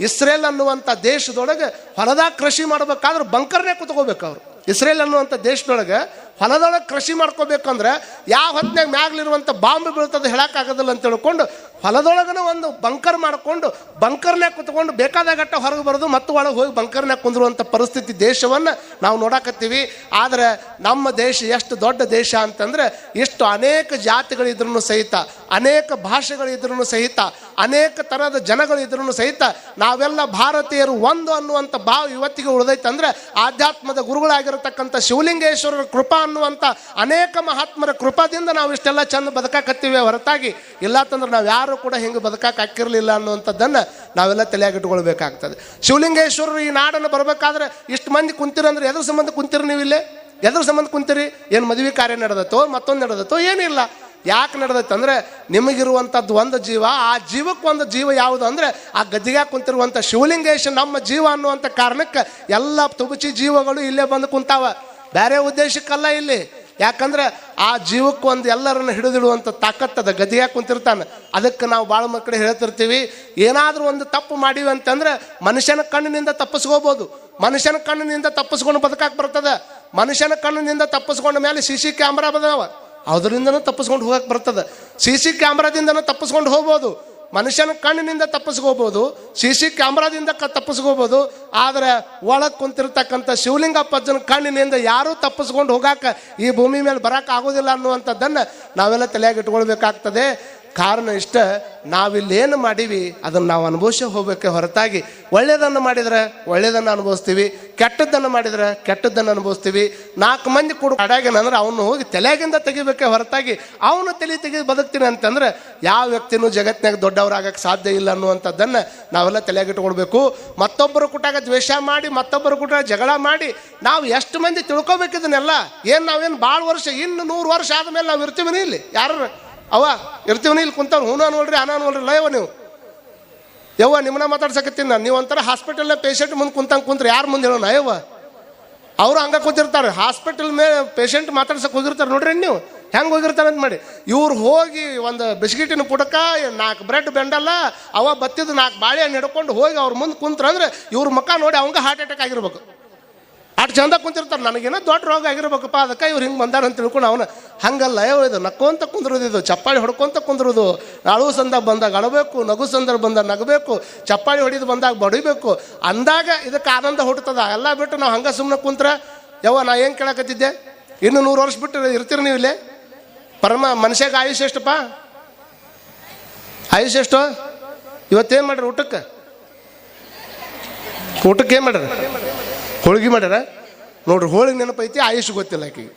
ಇಸ್ರೇಲ್ ಅನ್ನುವಂಥ ದೇಶದೊಳಗೆ ಹೊಲದಾಗ ಕೃಷಿ ಮಾಡ್ಬೇಕಾದ್ರೆ ಬಂಕರ್ನೇ ಕುತ್ಕೋಬೇಕು ಅವರು. ಇಸ್ರೇಲ್ ಅನ್ನುವಂಥ ದೇಶದೊಳಗೆ ಹೊಲದೊಳಗೆ ಕೃಷಿ ಮಾಡ್ಕೋಬೇಕಂದ್ರೆ ಯಾವ ಹೊತ್ತಿನಾಗ ಮ್ಯಾಗ್ಲಿರುವಂಥ ಬಾಂಬ್ ಬೀಳ್ತದೆ ಹೇಳೋಕ್ಕಾಗೋದಿಲ್ಲ ಅಂತ ಹೇಳ್ಕೊಂಡು ಹೊಲದೊಳಗನ ಒಂದು ಬಂಕರ್ ಮಾಡಿಕೊಂಡು ಬಂಕರ್ನ್ಯಾಗ ಕುತ್ಕೊಂಡು ಬೇಕಾದಾಗಟ್ಟ ಹೊರಗೆ ಬರೋದು ಮತ್ತು ಒಳಗೆ ಹೋಗಿ ಬಂಕರ್ನ್ಯಾಗ ಕುಂದಿರುವಂಥ ಪರಿಸ್ಥಿತಿ ದೇಶವನ್ನು ನಾವು ನೋಡಾಕತ್ತೀವಿ. ಆದರೆ ನಮ್ಮ ದೇಶ ಎಷ್ಟು ದೊಡ್ಡ ದೇಶ ಅಂತಂದ್ರೆ ಇಷ್ಟು ಅನೇಕ ಜಾತಿಗಳಿದ್ರೂ ಸಹಿತ, ಅನೇಕ ಭಾಷೆಗಳಿದ್ರೂ ಸಹಿತ, ಅನೇಕ ಥರದ ಜನಗಳಿದ್ರೂ ಸಹಿತ ನಾವೆಲ್ಲ ಭಾರತೀಯರು ಒಂದು ಅನ್ನುವಂಥ ಭಾವ ಇವತ್ತಿಗೆ ಉಳಿದೈತಂದ್ರೆ ಆಧ್ಯಾತ್ಮದ ಗುರುಗಳಾಗಿರತಕ್ಕಂಥ ಶಿವಲಿಂಗೇಶ್ವರರ ಕೃಪಾ ಅನ್ನುವಂಥ ಅನೇಕ ಮಹಾತ್ಮರ ಕೃಪಾದಿಂದ ನಾವು ಇಷ್ಟೆಲ್ಲ ಚಂದ ಬದುಕಾಕತ್ತೀವಿ ಹೊರತಾಗಿ ಇಲ್ಲಾತಂದ್ರೆ ನಾವು ಯಾರು ಕೂಡ ಹಿಂಗೆ ಬದುಕಾಕ ಹಾಕಿರಲಿಲ್ಲ ಅನ್ನುವಂಥದ್ದನ್ನು ನಾವೆಲ್ಲ ತಲೆಯಾಗಿಟ್ಕೊಳ್ಬೇಕಾಗ್ತದೆ. ಶಿವಲಿಂಗೇಶ್ವರರು ಈ ನಾಡನ್ನು ಬರಬೇಕಾದ್ರೆ ಇಷ್ಟು ಮಂದಿ ಕುಂತಿರಂದ್ರೆ ಎದ್ರ ಸಂಬಂಧ ಕುಂತಿರಿ ನೀವು ಇಲ್ಲೇ? ಎದ್ರ ಸಂಬಂಧ ಕುಂತಿರಿ? ಏನು ಮದುವೆ ಕಾರ್ಯ ನಡೆದತ್ತೋ ಮತ್ತೊಂದು ನಡೆದತ್ತೋ? ಏನಿಲ್ಲ. ಯಾಕೆ ನಡೆದೈತೆ ಅಂದರೆ ನಿಮಗಿರುವಂಥದ್ದು ಒಂದು ಜೀವ, ಆ ಜೀವಕ್ಕೆ ಒಂದು ಜೀವ ಯಾವುದು ಅಂದರೆ ಆ ಗದ್ದಿಗೆ ಕುಂತಿರುವಂಥ ಶಿವಲಿಂಗೇಶ ನಮ್ಮ ಜೀವ ಅನ್ನುವಂಥ ಕಾರಣಕ್ಕೆ ಎಲ್ಲ ತುಬಚಿ ಜೀವಗಳು ಇಲ್ಲೇ ಬಂದು ಕುಂತಾವ. ಬೇರೆ ಉದ್ದೇಶಕ್ಕಲ್ಲ ಇಲ್ಲಿ. ಯಾಕಂದ್ರೆ ಆ ಜೀವಕ್ಕೆ ಒಂದು ಎಲ್ಲರನ್ನು ಹಿಡಿದಿಡುವಂಥ ತಾಕತ್ತದ ಗದ್ದಿಗೆ ಕುಂತಿರ್ತಾನೆ. ಅದಕ್ಕೆ ನಾವು ಭಾಳ ಮಕ್ಕಳು ಹೇಳ್ತಿರ್ತೀವಿ, ಏನಾದರೂ ಒಂದು ತಪ್ಪು ಮಾಡಿವಿ ಅಂತಂದ್ರೆ ಮನುಷ್ಯನ ಕಣ್ಣಿನಿಂದ ತಪ್ಪಿಸ್ಕೋಬೋದು, ಮನುಷ್ಯನ ಕಣ್ಣಿನಿಂದ ತಪ್ಪಿಸ್ಕೊಂಡು ಬದುಕಾಕ್ ಬರ್ತದೆ. ಮನುಷ್ಯನ ಕಣ್ಣಿನಿಂದ ತಪ್ಪಿಸ್ಕೊಂಡ ಮೇಲೆ CC ಕ್ಯಾಮ್ರಾ ಬಂದವ, ಅದರಿಂದನೂ ತಪ್ಪಿಸ್ಕೊಂಡು ಹೋಗಕ್ಕೆ ಬರ್ತದೆ. CC ಕ್ಯಾಮ್ರಾದಿಂದನೂ ತಪ್ಪಿಸ್ಕೊಂಡು ಹೋಗ್ಬೋದು, ಮನುಷ್ಯನ ಕಣ್ಣಿನಿಂದ ತಪ್ಪಿಸ್ಕೋಬೋದು, CC ಕ್ಯಾಮ್ರಾದಿಂದ ತಪ್ಪಿಸ್ಕೋಬೋದು. ಆದರೆ ಒಳಗೆ ಕುಂತಿರ್ತಕ್ಕಂಥ ಶಿವಲಿಂಗಪ್ಪಜ್ಜನ ಕಣ್ಣಿನಿಂದ ಯಾರೂ ತಪ್ಪಿಸ್ಕೊಂಡು ಹೋಗಾಕ ಈ ಭೂಮಿ ಮೇಲೆ ಬರೋಕೆ ಆಗೋದಿಲ್ಲ ಅನ್ನುವಂಥದ್ದನ್ನು ನಾವೆಲ್ಲ ತಲೆಯಾಗಿ ಇಟ್ಕೊಳ್ಬೇಕಾಗ್ತದೆ. ಕಾರಣ ಇಷ್ಟ, ನಾವಿಲ್ಲೇನು ಮಾಡೀವಿ ಅದನ್ನು ನಾವು ಅನುಭವಿಸಿ ಹೋಗಬೇಕೆ ಹೊರತಾಗಿ ಒಳ್ಳೆಯದನ್ನು ಮಾಡಿದರೆ ಒಳ್ಳೆಯದನ್ನು ಅನುಭವಿಸ್ತೀವಿ, ಕೆಟ್ಟದ್ದನ್ನು ಮಾಡಿದರೆ ಕೆಟ್ಟದ್ದನ್ನು ಅನುಭವಿಸ್ತೀವಿ. 4 ಮಂದಿ ಕೂಡ ಅಡಾಗೇನಂದ್ರೆ ಅವನು ಹೋಗಿ ತಲೆಯಾಗಿಂದ ತೆಗಿಬೇಕೆ ಹೊರತಾಗಿ ಅವನು ತೆಗೆದು ಬದುಕ್ತೀನಿ ಅಂತಂದ್ರೆ ಯಾವ ವ್ಯಕ್ತಿನೂ ಜಗತ್ತಿನಾಗ ದೊಡ್ಡವರಾಗಕ್ಕೆ ಸಾಧ್ಯ ಇಲ್ಲ ಅನ್ನುವಂಥದ್ದನ್ನು ನಾವೆಲ್ಲ ತಲೆಯಾಗಿಟ್ಕೊಳ್ಬೇಕು. ಮತ್ತೊಬ್ಬರು ಕೂಟಾಗ ದ್ವೇಷ ಮಾಡಿ, ಮತ್ತೊಬ್ಬರು ಕೂಟ ಜಗಳ ಮಾಡಿ ನಾವು ಎಷ್ಟು ಮಂದಿ ತಿಳ್ಕೊಬೇಕಿದನ್ನೆಲ್ಲ. ಏನು ನಾವೇನು ಭಾಳ ವರ್ಷ, ಇನ್ನು 100 ವರ್ಷ ಆದಮೇಲೆ ನಾವು ಇರ್ತೀವಿ ಇಲ್ಲಿ ಯಾರು ಅವ ಇರ್ತೀವಿ ಇಲ್ಲಿ ಕುಂತವ್ರು ಹೂನ ನೋಡ್ರಿ ಅನ ನೋಡ್ರಿ ಲಯವ ನೀವು ಯವ್ವ ನಿಮ್ಮನ್ನ ಮಾತಾಡ್ಸಕತ್ತೀನಿ ನಾನು. ನೀವು ಒಂಥರ ಹಾಸ್ಪಿಟಲ್ನ ಪೇಷಂಟ್ ಮುಂದೆ ಕುಂತಂಗೆ ಕುಂತ್ರೆ ಯಾರು ಮುಂದೆ ಹೇಳೋಣ ಯವ್ವ? ಅವರು ಹಂಗೆ ಕೂತಿರ್ತಾರೆ. ಹಾಸ್ಪಿಟಲ್ ಮೇಲೆ ಪೇಷಂಟ್ ಮಾತಾಡ್ಸಕ್ಕೆ ಹೋಗಿರ್ತಾರೆ ನೋಡ್ರಿ ನೀವು ಹೆಂಗೆ ಹೋಗಿರ್ತಾರೆ ಅಂತ ಮಾಡಿ. ಇವ್ರು ಹೋಗಿ ಒಂದು ಬಿಸ್ಕಿಟಿನ ಪುಡಕ 4 ಬ್ರೆಡ್ ಬೆಂಡಲ್ಲ ಅವ ಬತ್ತಿದ್ದು 4 ಬಾಳೆಹಣ್ಣು ಹಿಡ್ಕೊಂಡು ಹೋಗಿ ಅವ್ರ ಮುಂದೆ ಕುಂತ್ರು ಅಂದ್ರೆ ಇವ್ರ ಮುಖ ನೋಡಿ ಅವಂಗೆ ಹಾರ್ಟ್ ಅಟ್ಯಾಕ್ ಆಗಿರ್ಬೇಕು. ಅಷ್ಟು ಚಂದ ಕುಂತಿರ್ತಾರೆ. ನನಗೇನೋ ದೊಡ್ಡ ರೋಗ ಆಗಿರ್ಬೇಕಪ್ಪ, ಅದಕ್ಕೆ ಇವ್ರು ಹಿಂಗೆ ಬಂದಾರ ಅಂತ ತಿಳ್ಕೊಂಡು ಅವನು ಹಂಗಲ್ಲ ಇದು ನಕ್ಕೊಂತ ಕುಂದ್ರೋದು, ಇದು ಚಪ್ಪಾಳಿ ಹೊಡ್ಕೊಂತ ಕುಂದ್ರೋದು. ಅಳು ಸಂದ ಬಂದಾಗ ಅಳಬೇಕು, ನಗು ಸಂದರ್ಭ ಬಂದಾಗ ನಗಬೇಕು, ಚಪ್ಪಾಳಿ ಹೊಡಿದು ಬಂದಾಗ ಬಡಿಬೇಕು ಅಂದಾಗ ಇದಕ್ಕೆ ಆನಂದ ಹುಟ್ಟುತ್ತದ. ಎಲ್ಲ ಬಿಟ್ಟು ನಾವು ಹಂಗೆ ಸುಮ್ಮನೆ ಕುಂತ್ರೆ ಯವ್ವ ನಾ ಏನು ಕೇಳಕತ್ತಿದ್ದೆ, ಇನ್ನು 100 ವರ್ಷ ಬಿಟ್ಟು ಇರ್ತೀರಿ ನೀವು ಇಲ್ಲೇ? ಮನುಷ್ಯಾಗ ಆಯುಷ್ ಎಷ್ಟಪ್ಪ? ಆಯುಷ್ ಎಷ್ಟು? ಇವತ್ತೇನು ಮಾಡ್ರಿ ಊಟಕ್ಕೆ ಏನು ಮಾಡ್ರಿ? ಹೋಳಿಗೆ ಮಾಡ್ಯಾರ ನೋಡ್ರಿ. ಹೋಳಿಗೆ ನೆನಪೈತಿ, ಆಯುಷ್ ಗೊತ್ತಿಲ್ಲ ಆಕೆಗೆ.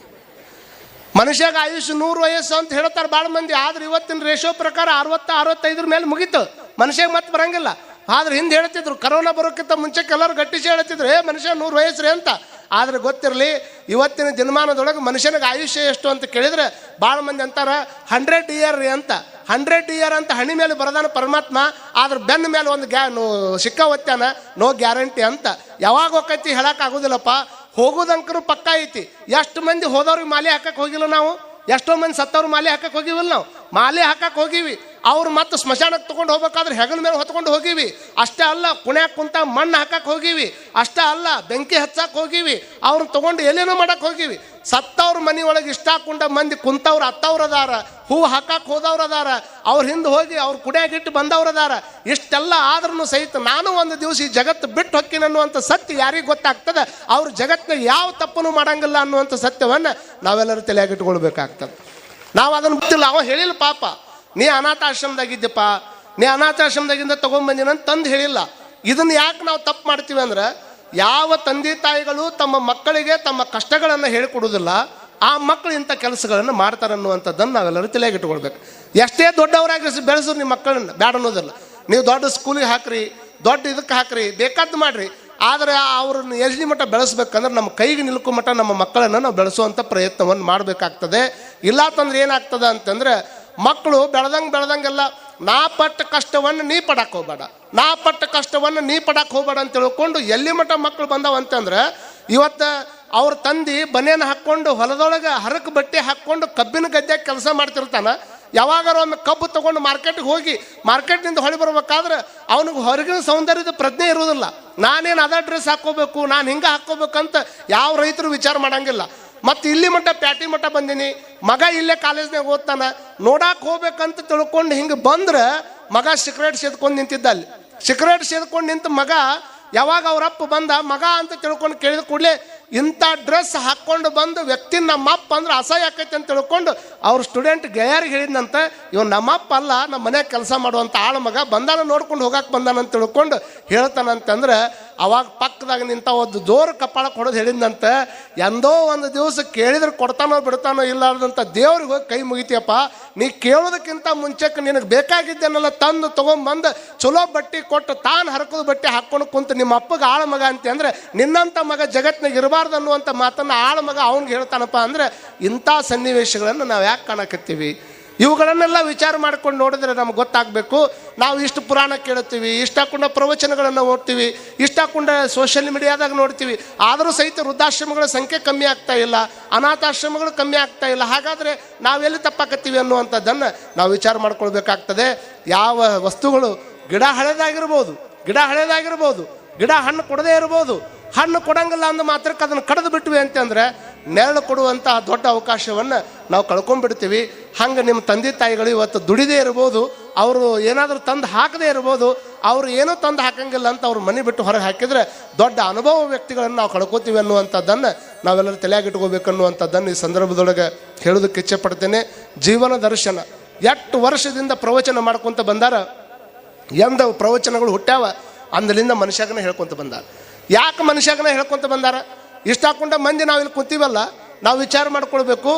ಮನುಷ್ಯಾಗ ಆಯುಷ್ 100 ವಯಸ್ಸು ಅಂತ ಹೇಳ್ತಾರೆ ಭಾಳ ಮಂದಿ. ಆದ್ರೆ ಇವತ್ತಿನ ರೇಷೋ ಪ್ರಕಾರ 60-65 ಮೇಲೆ ಮುಗೀತು. ಮನುಷ್ಯಾಗ ಮತ್ತೆ ಬರಂಗಿಲ್ಲ. ಆದ್ರೆ ಹಿಂದೆ ಹೇಳ್ತಿದ್ರು ಕರೋನಾ ಬರೋಕ್ಕಿಂತ ಮುಂಚೆಕ್ಕೆ ಎಲ್ಲರೂ ಗಟ್ಟಿಸಿ ಹೇಳ್ತಿದ್ರು ಮನುಷ್ಯ 100 ವಯಸ್ಸು ರೀ ಅಂತ. ಆದರೆ ಗೊತ್ತಿರಲಿ ಇವತ್ತಿನ ದಿನಮಾನದೊಳಗೆ ಮನುಷ್ಯನಿಗೆ ಆಯುಷ್ಯ ಎಷ್ಟು ಅಂತ ಕೇಳಿದ್ರೆ ಭಾಳ ಮಂದಿ ಅಂತಾರೆ 100 ಇಯರ್ ರೀ ಅಂತ. 100 ಇಯರ್ ಅಂತ ಹಣಿ ಮೇಲೆ ಬರದಾನ ಪರಮಾತ್ಮ, ಆದ್ರೆ ಬೆನ್ನ ಮೇಲೆ ಒಂದು ಸಿಕ್ಕ ಒತ್ತಾನ ನೋ ಗ್ಯಾರಂಟಿ ಅಂತ. ಯಾವಾಗ ಹೋಗೈತಿ ಹೇಳಕ್ಕಾಗೋದಿಲ್ಲಪ್ಪ. ಹೋಗೋದಂಕರು ಪಕ್ಕ ಐತಿ. ಎಷ್ಟು ಮಂದಿ ಹೋದವ್ರಿಗೆ ಮಾಲೆ ಹಾಕಕ್ಕೆ ಹೋಗಿಲ್ಲ ನಾವು? ಎಷ್ಟೋ ಮಂದಿ ಸತ್ತವ್ರು ಮಾಲೆ ಹಾಕಕ್ಕೆ ಹೋಗಿವಲ್ಲ ನಾವು? ಮಾಲೆ ಹಾಕಕ್ಕೆ ಹೋಗಿವಿ. ಅವ್ರು ಮತ್ತೆ ಸ್ಮಶಾನಕ್ಕೆ ತೊಗೊಂಡು ಹೋಗ್ಬೇಕಾದ್ರೆ ಹೆಗಲ ಮೇಲೆ ಹೊತ್ಕೊಂಡು ಹೋಗಿವಿ. ಅಷ್ಟೇ ಅಲ್ಲ, ಕುಣ್ಯಾಕ ಕುಂತ ಮಣ್ಣು ಹಾಕಕ್ಕೆ ಹೋಗಿವಿ. ಅಷ್ಟೇ ಅಲ್ಲ, ಬೆಂಕಿ ಹಚ್ಚಕ್ಕೆ ಹೋಗಿವಿ. ಅವ್ರನ್ನ ತೊಗೊಂಡು ಏನೇನೋ ಮಾಡಕ್ಕೆ ಹೋಗಿವಿ. ಸತ್ತವ್ರ ಮನೆ ಒಳಗೆ ಇಷ್ಟ ಹಾಕೊಂಡ ಮಂದಿ ಕುಂತವ್ರು ಹತ್ತವ್ರು ಅದಾರ, ಹೂವು ಹಾಕಕ್ಕೆ ಹೋದವ್ರು ಅದಾರ, ಅವ್ರ ಹಿಂದೆ ಹೋಗಿ ಅವ್ರು ಕುಡಿಯಾಗಿಟ್ಟು ಬಂದವ್ರು ಅದಾರ. ಇಷ್ಟೆಲ್ಲ ಆದ್ರೂ ಸಹಿತ ನಾನು ಒಂದು ದಿವಸ ಈ ಜಗತ್ತು ಬಿಟ್ಟು ಹೊಕ್ಕಿನ ಅನ್ನುವಂಥ ಸತ್ಯ ಯಾರಿಗೆ ಗೊತ್ತಾಗ್ತದೆ? ಅವ್ರ ಜಗತ್ತಿನ ಯಾವ ತಪ್ಪನ್ನು ಮಾಡಂಗಿಲ್ಲ ಅನ್ನುವಂಥ ಸತ್ಯವನ್ನು ನಾವೆಲ್ಲರೂ ತಲೆಯಾಗಿಟ್ಕೊಳ್ಬೇಕಾಗ್ತದೆ. ನಾವು ಅದನ್ನು ಗೊತ್ತಿಲ್ಲ. ಅವ ಹೇಳಿಲ್ಲ ಪಾಪ, ನೀ ಅನಾಥಾಶ್ರಮದಾಗಿದ್ದೆಪ್ಪ, ನೀ ಅನಾಥಾಶ್ರಮದಾಗಿಂದ ತೊಗೊಂಡ್ಬಂದಿನ ತಂದು ಹೇಳಿಲ್ಲ. ಇದನ್ನು ಯಾಕೆ ನಾವು ತಪ್ಪು ಮಾಡ್ತೀವಿ ಅಂದ್ರೆ, ಯಾವ ತಂದೆ ತಾಯಿಗಳು ತಮ್ಮ ಮಕ್ಕಳಿಗೆ ತಮ್ಮ ಕಷ್ಟಗಳನ್ನು ಹೇಳಿಕೊಡೋದಿಲ್ಲ, ಆ ಮಕ್ಕಳು ಇಂಥ ಕೆಲಸಗಳನ್ನು ಮಾಡ್ತಾರೆ ಅನ್ನುವಂಥದ್ದನ್ನು ನಾವೆಲ್ಲರೂ ತಲೆಯಾಗಿಟ್ಕೊಳ್ಬೇಕು. ಎಷ್ಟೇ ದೊಡ್ಡವರಾಗಿ ಬೆಳೆಸ್ರು ನಿಮ್ಮ ಮಕ್ಕಳನ್ನು ಬ್ಯಾಡ ಅನ್ನೋದಿಲ್ಲ. ನೀವು ದೊಡ್ಡ ಸ್ಕೂಲಿಗೆ ಹಾಕ್ರಿ, ದೊಡ್ಡ ಇದಕ್ಕೆ ಹಾಕ್ರಿ, ಬೇಕಾದ್ದು ಮಾಡಿರಿ. ಆದರೆ ಅವ್ರನ್ನ ಎಲ್ಲಿ ಮಟ್ಟ ಬೆಳೆಸ್ಬೇಕಂದ್ರೆ ನಮ್ಮ ಕೈಗೆ ನಿಲ್ಕೋ ಮಟ್ಟ ನಮ್ಮ ಮಕ್ಕಳನ್ನು ನಾವು ಬೆಳೆಸುವಂಥ ಪ್ರಯತ್ನವನ್ನು ಮಾಡಬೇಕಾಗ್ತದೆ. ಇಲ್ಲ ಅಂತಂದ್ರೆ ಏನಾಗ್ತದೆ ಅಂತಂದ್ರೆ ಮಕ್ಕಳು ಬೆಳೆದಂಗೆಲ್ಲ ನಾ ಪಟ್ಟ ಕಷ್ಟವನ್ನು ನೀ ಪಡಕ್ಕೆ ಹೋಗ್ಬೇಡ, ನಾ ಪಟ್ಟ ಕಷ್ಟವನ್ನು ನೀ ಪಡಕ್ಕೆ ಹೋಗ್ಬೇಡ ಅಂತ ತಿಳ್ಕೊಂಡು ಎಲ್ಲಿ ಮಟ್ಟ ಮಕ್ಕಳು ಬಂದವಂತಂದ್ರೆ ಇವತ್ತು ಅವ್ರ ತಂದೆ ಬನೇನ ಹಾಕ್ಕೊಂಡು ಹೊಲದೊಳಗೆ ಹರಕು ಬಟ್ಟೆ ಹಾಕ್ಕೊಂಡು ಕಬ್ಬಿನ ಗದ್ದೆ ಕೆಲಸ ಮಾಡ್ತಿರ್ತಾನೆ. ಯಾವಾಗಾರ ಒಮ್ಮೆ ಕಬ್ಬು ತೊಗೊಂಡು ಮಾರ್ಕೆಟ್ಗೆ ಹೋಗಿ ಮಾರ್ಕೆಟ್ನಿಂದ ಹೊಳಿ ಬರ್ಬೇಕಾದ್ರೆ ಅವನಿಗೆ ಹೊರಗಿನ ಸೌಂದರ್ಯದ ಪ್ರಜ್ಞೆ ಇರೋದಿಲ್ಲ. ನಾನೇನು ಅದ ಡ್ರೆಸ್ ಹಾಕ್ಕೋಬೇಕು, ನಾನು ಹಿಂಗೆ ಹಾಕ್ಕೋಬೇಕಂತ ಯಾವ ರೈತರು ವಿಚಾರ ಮಾಡಂಗಿಲ್ಲ. ಮತ್ತು ಇಲ್ಲಿ ಮಟ್ಟ ಪ್ಯಾಟಿ ಮಟ್ಟ ಬಂದೀನಿ, ಮಗ ಇಲ್ಲೇ ಕಾಲೇಜ್ನಾಗ ಓದ್ತಾನೆ, ನೋಡಕ್ಕೆ ಹೋಗ್ಬೇಕಂತ ತಿಳ್ಕೊಂಡು ಹಿಂಗೆ ಬಂದ್ರೆ ಮಗ ಸಿಗರೇಟ್ ಸೇದ್ಕೊಂಡು ನಿಂತಿದ್ದ. ಅಲ್ಲಿ ಸಿಗರೇಟ್ ಸೇದ್ಕೊಂಡು ನಿಂತ ಮಗ ಯಾವಾಗ ಅವರಪ್ಪ ಬಂದ, ಮಗ ಅಂತ ತಿಳ್ಕೊಂಡು ಕೇಳಿದ ಕೂಡಲೇ ಇಂಥ ಡ್ರೆಸ್ ಹಾಕ್ಕೊಂಡು ಬಂದು ವ್ಯಕ್ತಿ ನಮ್ಮಪ್ಪ ಅಂದ್ರೆ ಅಸಹ್ಯ ಆಕೈತೆ ಅಂತ ತಿಳ್ಕೊಂಡು ಅವ್ರ ಸ್ಟೂಡೆಂಟ್ ಗೆಳೆಯರಿಗೆ ಹೇಳಿದ್ನಂತ, ಇವನು ನಮ್ಮಪ್ಪ ಅಲ್ಲ, ನಮ್ಮ ಮನ್ಯಾಗ ಕೆಲಸ ಮಾಡುವಂಥ ಆಳು ಮಗ ಬಂದಾನ, ನೋಡ್ಕೊಂಡು ಹೋಗಕ್ಕೆ ಬಂದಾನಂತ ತಿಳ್ಕೊಂಡು ಹೇಳ್ತಾನಂತಂದ್ರೆ ಅವಾಗ ಪಕ್ಕದಾಗ ನಿಂತ ಒಂದು ಜೋರು ಕಪಾಳಕ್ಕೆ ಹೊಡೆದು ಹೇಳಿದ್ನಂತ, ಎಂದೋ ಒಂದು ದಿವಸ ಕೇಳಿದ್ರೆ ಕೊಡ್ತಾನೋ ಬಿಡ್ತಾನೋ ಇಲ್ಲಾರ್ದಂಥ ದೇವ್ರಿಗೆ ಹೋಗಿ ಕೈ ಮುಗಿತೀಯಪ್ಪ, ನೀ ಕೇಳೋದಕ್ಕಿಂತ ಮುಂಚೆಕ್ಕೆ ನಿನಗೆ ಬೇಕಾಗಿದ್ದೇನೆಲ್ಲ ತಂದು ತೊಗೊಂಬಂದು ಚಲೋ ಬಟ್ಟೆ ಕೊಟ್ಟು ತಾನು ಹರಕದ ಬಟ್ಟೆ ಹಾಕ್ಕೊಂಡು ಕುಂತು ನಿಮ್ಮ ಅಪ್ಪಗೆ ಆಳ ಮಗ ಅಂತ ಅಂದ್ರೆ ನಿನ್ನಂಥ ಮಗ ಜಗತ್ತಿನಾಗ ಇರಬಾರ್ದು ಅನ್ನುವಂಥ ಮಾತನ್ನು ಆಳ ಮಗ ಅವ್ನಿಗೆ ಹೇಳ್ತಾನಪ್ಪ ಅಂದ್ರೆ ಇಂಥ ಸನ್ನಿವೇಶಗಳನ್ನು ನಾವು ಯಾಕೆ ಕಾಣಕತ್ತೀವಿ? ಇವುಗಳನ್ನೆಲ್ಲ ವಿಚಾರ ಮಾಡ್ಕೊಂಡು ನೋಡಿದ್ರೆ ನಮ್ಗೆ ಗೊತ್ತಾಗಬೇಕು. ನಾವು ಇಷ್ಟು ಪುರಾಣ ಕೇಳುತ್ತೀವಿ, ಇಷ್ಟ ಹಾಕೊಂಡ ಪ್ರವಚನಗಳನ್ನು ಓದ್ತೀವಿ, ಇಷ್ಟ ಹಾಕೊಂಡ ಸೋಷಿಯಲ್ ಮೀಡಿಯಾದಾಗ ನೋಡ್ತೀವಿ, ಆದರೂ ಸಹಿತ ವೃದ್ಧಾಶ್ರಮಗಳ ಸಂಖ್ಯೆ ಕಮ್ಮಿ ಆಗ್ತಾ ಇಲ್ಲ, ಅನಾಥಾಶ್ರಮಗಳು ಕಮ್ಮಿ ಆಗ್ತಾ ಇಲ್ಲ. ಹಾಗಾದರೆ ನಾವೆಲ್ಲಿ ತಪ್ಪಾಕತ್ತೀವಿ ಅನ್ನುವಂಥದ್ದನ್ನು ನಾವು ವಿಚಾರ ಮಾಡ್ಕೊಳ್ಬೇಕಾಗ್ತದೆ. ಯಾವ ವಸ್ತುಗಳು ಗಿಡ ಹಳೇದಾಗಿರ್ಬೋದು, ಗಿಡ ಹಣ್ಣು ಕೊಡದೇ ಇರ್ಬೋದು, ಹಣ್ಣು ಕೊಡಂಗಿಲ್ಲ ಅಂದ ಮಾತ್ರಕ್ಕೆ ಅದನ್ನು ಕಡಿದು ಬಿಟ್ವಿ ಅಂತಂದ್ರೆ ನೆರಳು ಕೊಡುವಂಥ ದೊಡ್ಡ ಅವಕಾಶವನ್ನು ನಾವು ಕಳ್ಕೊಂಡ್ಬಿಡ್ತೀವಿ. ಹಂಗೆ ನಿಮ್ಮ ತಂದೆ ತಾಯಿಗಳು ಇವತ್ತು ದುಡಿದೇ ಇರ್ಬೋದು, ಅವರು ಏನಾದರೂ ತಂದು ಹಾಕದೇ ಇರ್ಬೋದು, ಅವರು ಏನೂ ತಂದು ಹಾಕಂಗಿಲ್ಲ ಅಂತ ಅವ್ರು ಮನೆ ಬಿಟ್ಟು ಹೊರಗೆ ಹಾಕಿದರೆ ದೊಡ್ಡ ಅನುಭವ ವ್ಯಕ್ತಿಗಳನ್ನು ನಾವು ಕಳ್ಕೊತೀವಿ ಅನ್ನುವಂಥದ್ದನ್ನು ನಾವೆಲ್ಲರೂ ತಲೆಯಾಗಿಟ್ಕೋಬೇಕು ಅನ್ನುವಂಥದ್ದನ್ನು ಈ ಸಂದರ್ಭದೊಳಗೆ ಹೇಳೋದಕ್ಕೆ ಇಚ್ಛೆ ಪಡ್ತೇನೆ. ಜೀವನ ದರ್ಶನ 8 ವರ್ಷದಿಂದ ಪ್ರವಚನ ಮಾಡ್ಕೊತ ಬಂದಾರ. ಎಂದ ಪ್ರವಚನಗಳು ಹುಟ್ಟ್ಯಾವ ಅಂದಲಿಂದ ಮನುಷ್ಯಗನ ಹೇಳ್ಕೊತ ಬಂದಾರ. ಯಾಕೆ ಮನುಷ್ಯಗನ ಹೇಳ್ಕೊತ ಬಂದಾರ? ಇಷ್ಟ ಹಾಕೊಂಡ ಮಂದಿ ನಾವಿಲ್ಲಿ ಕೂತೀವಲ್ಲ, ನಾವು ವಿಚಾರ ಮಾಡ್ಕೊಳ್ಬೇಕು.